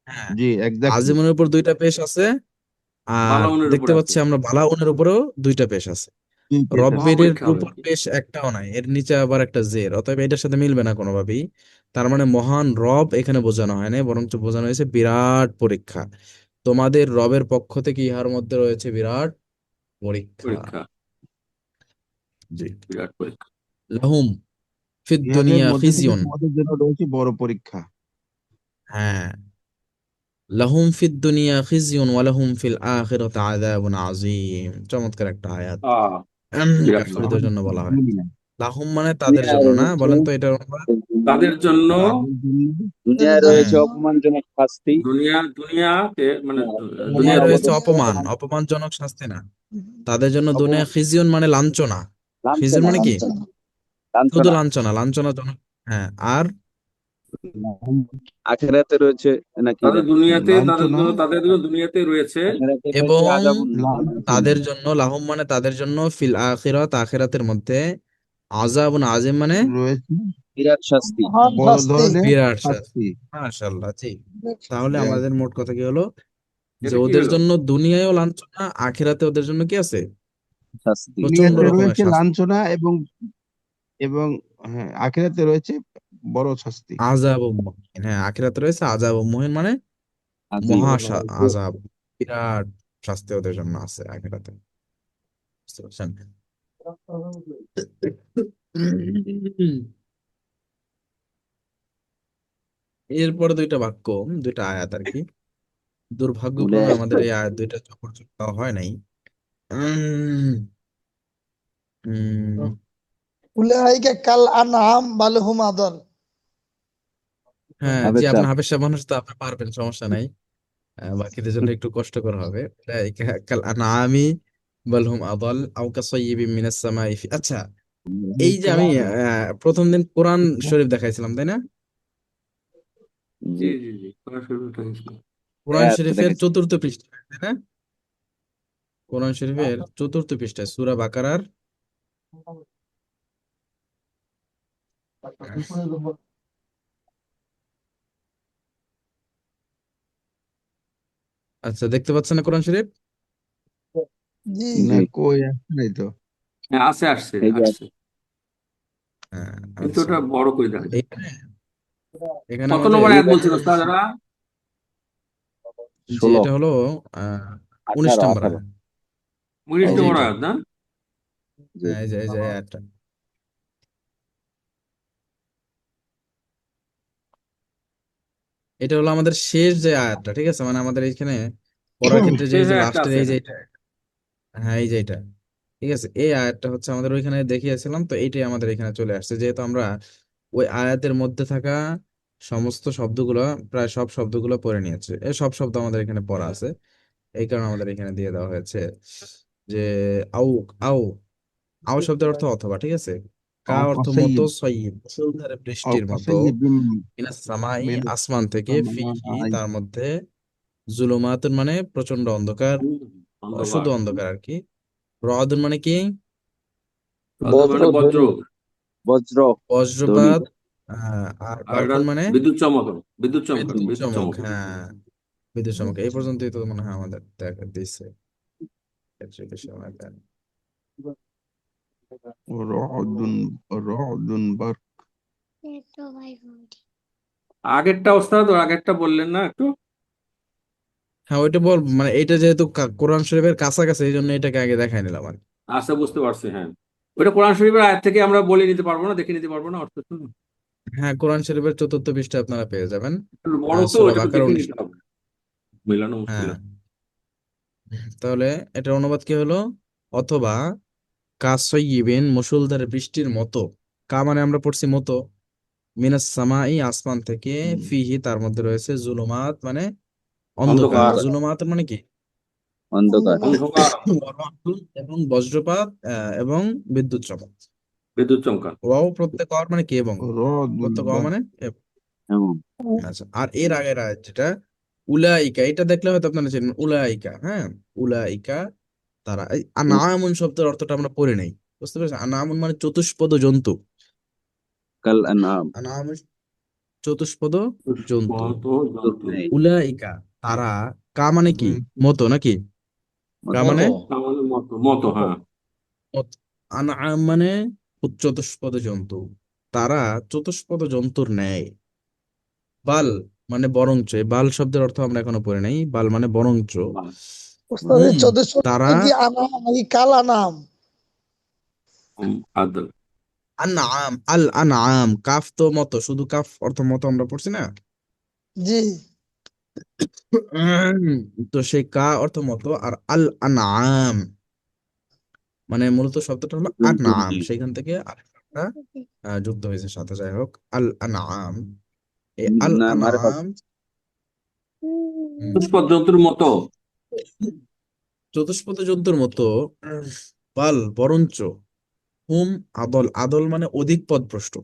হ্যাঁ, জি এক্স্যাক্টলি আজিমের উপর দুইটা পেশ আছে, আর বালাউনের দেখতে উপরে আছে। পাচ্ছি আমরা বালাউনের উপরেও দুইটা পেশ আছে। দুই পেশ আছে রব্বের মহাপরীক্ষা হবে উপর আর কি। পেশ একটাও নাই, এর নিচে আবার একটা জের, অতএব এটার সাথে মিলবে না কোনোভাবেই। তার মানে মহান রব এখানে বোঝানো হয় না, বরঞ্চ বোঝানো হয়েছে বিরাট পরীক্ষা। তোমাদের রবের পক্ষ থেকে ইহার মধ্যে রয়েছে বিরাট পরীক্ষা, পরীক্ষা, জি। বিরাট পরীক্ষা। লাহুম ফিদ ইহাদের দুনিয়া মধ্যে থেকে খিজিয়ুন, তোমাদের জন্য রয়েছে বড় পরীক্ষা হ্যাঁ, লাহুম ফিদ দুনিয়া খিজিয়ুন ওয়া লাহুম ফিল আখিরাতি আযাবুন আযীম, চমৎকার একটা আয়াত। আহ বিরাট কাফিরদের পরীক্ষা। জন্য বলা হয়। দুনিয়া লাহুম মানে তাদের দুনিয়ায় জন্য না, রয়েছে, বলেন তো এটার অনুবাদ? তাদের জন্য তাদের জন্য এদের দুনিয়ায় হ্যাঁ, রয়েছে জন্য অপমানজনক শাস্তি, দুনিয়াতে মানে দুনিয়ায় দুনিয়ার রয়েছে অপমানজনক অপমান, অপমান, অপমানজনক শাস্তি না, তাদের জন্য দুনিয়া অপমান, খিজিয়ুন মানে লাঞ্ছনা, খিজিয়ুন লাঞ্ছনা, মানে কি, লাঞ্ছনা, শুধু লাঞ্ছনা। লাঞ্ছনা, লাঞ্ছনাজনক, হ্যাঁ, আর আখেরাতে রয়েছে নাকি তাদের দুনিয়াতে, লাঞ্ছনা তাদের জন্য দুনিয়াতে রয়েছে। আখেরাতে রয়েছে এবং আযাবুন, লাঞ্ছনা তাদের জন্য, লাহুম মানে তাদের জন্য, ফিল আখিরাত আখিরাতের মধ্যে, আযাবুন আযীম মানে রয়েছে বিরাট শাস্তি। মহান বড় শাস্তি, ধরনের বিরাট শাস্তি। শাস্তি মাশাআল্লাহ, জি। বিরাট তাহলে শাস্তি। আমাদের মোট কথা কি হলো, যে এটা কি ওদের হলো? জন্য দুনিয়ায়ও লাঞ্ছনা, আখিরাতে ওদের জন্য কি আছে, শাস্তি, প্রচন্ড দুনিয়াতে রকমের রয়েছে শাস্তি, লাঞ্ছনা এবং এবং হ্যাঁ আখিরাতে রয়েছে বড় শাস্তি আযাব ও মুহিন, হ্যাঁ, আখিরাতে রয়েছে আযাব ও মুহিন মানে আজিম। মহা আযাব, বিরাট শাস্তি ওদের জন্য আছে আখিরাতে, বুঝতে পারছেন? এরপরে দুইটা বাক্য, দুইটা আয়াত আর কি, বলে দুর্ভাগ্যক্রমে আমাদের এই আয়াত দুইটা চোখে দেওয়া হয় নাই। উম, উম, উলাইকা কাল আনআম বাল হুম আদাল। হ্যাঁ জি, হাবের সাহেব, আপনার হাফেজ সাহেব মানুষ তো, আপনি পারবেন, সমস্যা নাই। বাকিদের জন্য একটু কষ্টকর হবে। উলাইকা কাল আনআমি বাল হুম আদাল আও কাসাইয়্যিবিন মিনাস সামাই আচ্ছা, এই যে আমি প্রথম দিন কোরআন শরীফ দেখাইছিলাম তাই না? জি জি জি, কোরআন শরীফটা গেছিল। কোরআন হ্যাঁ, তো শরীফের দেখেছি। 4র্থ পৃষ্ঠা তাই না? কোরআন শরীফের 4র্থ পৃষ্ঠায় সূরা বাকারার আচ্ছা, দেখতে পাচ্ছেন না কোরআন শরীফ? জি না, জি, কই আসে নাই তো। হ্যাঁ, আসছে এই যে আসছে, হ্যাঁ, কিন্তু আচ্ছা। ওটা বড় করে দেখা যায়। এখানে এখানে কত আমাদের নম্বর আয়াত বলছিল ওস্তাদরা? যে 16, এটা হলো আহ 19 18, নম্বর 18। আয়াত। 19 এই যে জি, নম্বর এটা, আয়াত না? জি। হ্যাঁ, এই যে আয়াতটা, এটা হলো আমাদের শেষ যে আয়াতটা, ঠিক আছে? মানে আমাদের এইখানে পড়ার ক্ষেত্রে যে এই শেষে যে একটা লাস্টের আছে, এই যে হ্যাঁ। এটা, হ্যাঁ এই যে এটা, ঠিক আছে? এই আয়াতটা হচ্ছে আমাদের ওইখানে দেখিয়েছিলাম, তো এইটাই আমাদের এখানে চলে আসছে, যেহেতু আমরা ওই আয়াতের মধ্যে থাকা সমস্ত শব্দগুলো, প্রায় সব শব্দগুলো পড়ে নিয়েছে। এই সব শব্দ আমাদের এখানে পড়া আছে, এই কারণে আমাদের এখানে দিয়ে দেওয়া হয়েছে যে আউ আউ আও শব্দের অর্থ অথবা, ঠিক আছে? কা আও অর্থ মতো, কাসাইয়্যিব সয়িব মুষলধারে আও বৃষ্টির মতো, কাসাইয়্যিবিন মিনাস সামাই মিন আসমান থেকে, ফিহি সামাই তার মধ্যে, জুলুমাতুন মানে প্রচন্ড অন্ধকার, শুধু অন্ধকার। অন্ধকার আর কি, রদুন মানে কি, তাদের মানে বজ্র। বজ্র ধ্বনি। বজ্রপাত, আর আর এটা বারকুন মানে বিদ্যুৎ চমকানো, বিদ্যুৎ চমকানো, বিদ্যুৎ বিদ্যুৎ চমক, চমক। হ্যাঁ বিদ্যুৎ চমক। এই পর্যন্তই তো মনে হয় আমাদের দেখা দিচ্ছে ক্ষেত্রে সময় দেন। রউদুন রউদুন বারক। আগেরটা ওস্তাদ, ওর আগেরটা বললেন না একটু? হ্যাঁ ওইটা বল, মানে এটা যেহেতু কোরআন শরীফের কাছাকাছি, এই জন্য এটাকে আগে দেখাই নিলাম আর কি। আচ্ছা, বুঝতে পারছি, হ্যাঁ। ওইটা কোরআন শরীফের আয়াত থেকে আমরা বলে নিতে পারবো না, দেখে নিতে পারবো না অর্থ তো? হ্যাঁ, কোরআন শরীফের 4র্থ পৃষ্ঠা আপনারা পেয়ে যাবেন, বড় তো, সূরা ওইটা তো বাকারা দেখে 19। নিতে হবে, মেলানো মুশকিল হ্যাঁ, আছে। তাহলে এটার অনুবাদ কি হলো? অথবা কাসয়িবিন মুষলধারে বৃষ্টির মতো, কা মানে আমরা পড়ছি মতো, মিনাস সামাই আসমান থেকে, ফিহি তার মধ্যে রয়েছে, জুলুমাত মানে অন্ধকার, অন্ধকার, জুলুমাত মানে কি, অন্ধকার। অন্ধকার অন্ধকার, এবং বজ্রপাত, এবং বিদ্যুৎ চমক। বিদ্যুৎ চমকান। ওয়াও প্রত্যেক অর মানে কি, এবং রউদুল প্রত্যেক অ বারক। মানে এমন। আচ্ছা। আর এর আগের আয়াত যেটা উলাইকা, এটা দেখলে হয়তো আপনারা চেনেন, উলাইকা, হ্যাঁ উলাইকা তারা। এই আনামুন শব্দের অর্থটা আমরা পড়ে নেই, বুঝতে পেরেছেন? আনামুন মানে চতুষ্পদ জন্তু, কাল আনআম। আনামুন চতুষ্পদ জন্তু। কত তো জন্তু। নেই। উলাইকা তারা, কা মানে কি, মতো নাকি, কা মানে মতো। আমাদের মতো, মতো, হ্যাঁ। মত। আনআম মানে চতুষ্পদ জন্তু, তারা চতুষ্পদ জন্তুর ন্যায়। বাল মানে বরঞ্চ, এই বাল শব্দের অর্থ আমরা এখনো পড়ে নাই, বাল মানে বরঞ্চ। ওস্তাদ এই হুম, 14 তারা কি আনাম নাকি কাল আনাম? আদল। আনআম, আল আনআম, কাফ তো মতো, শুধু কাফ অর্থ মতো আমরা পড়ছি না? জি তো সেই কা অর্থ মতো, আর আল আনআম মানে মূলত শব্দটা হলো জন্তুর আনআম, নেই। সেখান থেকে আরেকটা যুক্ত হয়েছে সাথে। যাই হোক, আল আনআম, এই আল না মারেফত। আনআম, চতুষ্পদ জন্তুর মতো। চতুষ্পদ জন্তুর মতো, বাল বরঞ্চ, হুম আদল, আদল মানে অধিক পথভ্রষ্ট,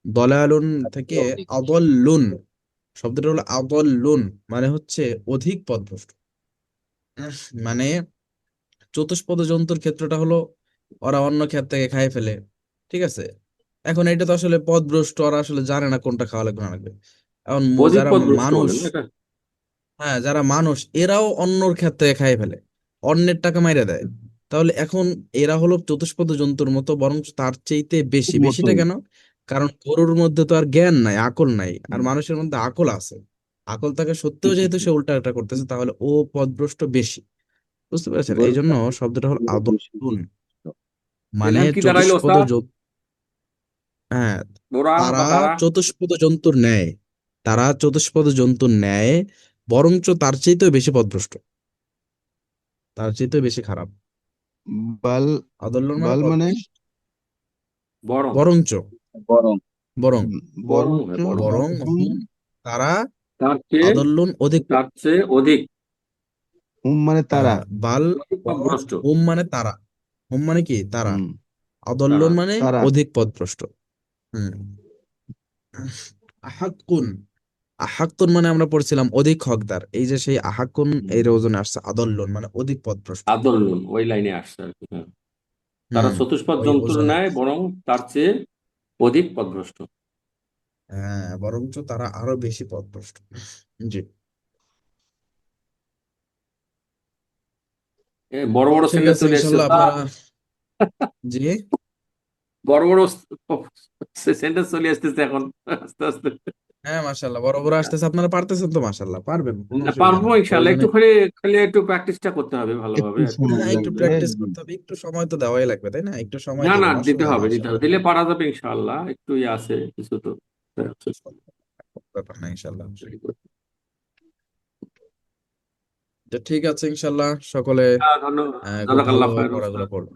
দলালুন থেকে আদল্লুন, শব্দটা হলো আদল্লুন, মানে হচ্ছে অধিক পথভ্রষ্ট। মানে চতুষ্পদ জন্তুর ক্ষেত্রটা হলো ওরা অন্য ক্ষেত থেকে খাই ফেলে, ঠিক আছে? এখন এটা তো আসলে পথভ্রষ্ট, ওরা আসলে জানে না কোনটা খাওয়া লাগবে না লাগবে। এখন অধিক যারা পথভ্রষ্ট মানুষ, হলেন না এটা? হ্যাঁ যারা মানুষ, এরাও অন্যর ক্ষেত থেকে খাই ফেলে, অন্যের টাকা মাইরা দেয়। তাহলে এখন এরা হলো চতুষ্পদ জন্তুর মতো, বরং তার চাইতে বেশি। মতো। বেশিটা কেন? কারণ গরুর মধ্যে তো আর জ্ঞান নাই, আকল নাই, আর মানুষের মধ্যে আকল আছে। আকল থাকা সত্ত্বেও যেহেতু সে উল্টা করতেছে, তাহলে ও পথভ্রষ্ট বেশি, বুঝতে পেরেছেন? এই গরুর জন্য চাইতে শব্দটা হলো গরু বেশি। আদলুন, মানে এখানে কি দাঁড়াইলো চতুষ্পদ ওস্তাদ? জন্তু। হ্যাঁ, ওরা তারা বা তারা? চতুষ্পদ জন্তুর ন্যায়, তারা চতুষ্পদ জন্তুর ন্যায়, বরঞ্চ তার চাইতেও বেশি পথভ্রষ্ট, তার চাইতেও বেশি খারাপ। বাল আদল্লন মানে বাল মানে পথভ্রষ্ট, বরং। বরঞ্চ, বরং। বরং, বরং, বরঞ্চ হ্যাঁ, বরং। বরং হুম হুম তারা, তার চেয়ে, আদল্লুন অধিক, তার চেয়ে অধিক, হুম মানে তারা। বাল, অধিক বরং পথভ্রষ্ট। হুম মানে তারা, হুম মানে কি তারা, হুম আদল্লুন তারা মানে তারা অধিক পথভ্রষ্ট। হুম। আহাক্কুন, আহাক্কুন মানে আমরা পড়ছিলাম অধিক হকদার, এই যে সেই আহাক্কুন এর ওজনে আসছে আদল্লুন মানে অধিক পথভ্রষ্ট। আদল্লুন ওই লাইনে আসছে আর কি, হ্যাঁ। তারা হুম, চতুষ্পদ ওই জন্তুর ওজনে ন্যায় বরং তার চেয়ে অধিক পথভ্রষ্ট। হ্যাঁ, বরঞ্চ তারা আরো বেশি পথভ্রষ্ট। জি, বড় বড় ঠিক সেন্টেন্স আছে চলে এসছে ইনশাল্লাহ স্যার। আপনারা। জি, বড় বড় সেন্টেন্স চলে আসতেছে এখন আস্তে আস্তে। হ্যাঁ মাশাল্লাহ, বড় বড় আসতেছে, আপনারা পারতেছেন তো, মাশাল্লাহ পারবেন, কোনো অসুবিধা পারবো নেই, ইনশাল্লাহ, একটু প্রয়োজনে খালি খালি একটু প্র্যাকটিসটা করতে হবে একটু ভালোভাবে আর কি। সময় হ্যাঁ একটু লাগবে। প্র্যাকটিস করতে হবে, একটু সময় তো দেওয়াই লাগবে তাই না, একটু সময় না না, দিবেন, দিতে অসুবিধা হবে নেই দিতে হবে, ইনশাল্লাহ। দিলে পারা যাবে ইনশাআল্লাহ, একটু আছে কিছু তো। ব্যাপার না ইনশাল্লাহ। তো ঠিক আছে ইনশাল্লাহ, সকলে হ্যাঁ, ধন্যবাদ। খুব জাযাকাল্লাহ ভালোভাবে খায়রান পড়াগুলো স্যার। পড়বে।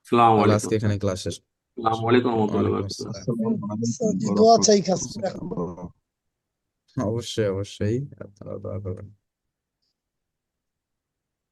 আসসালামু তাহলে আলাইকুম আজকে এখানে স্যার। ক্লাস শেষ। আসসালামু আলাইকুম রহমতুল্লাহ ওয়ালাইকুম বারাকাতুহু। আসসালাম। আসসালামু আলাইকুম জি, ওয়া দোয়া চাই কাজ রাহমাতুল্লাহি করে। ওয়া বারাকাতুহু। অবশ্যই অবশ্যই, আপনারা দোয়া করবেন।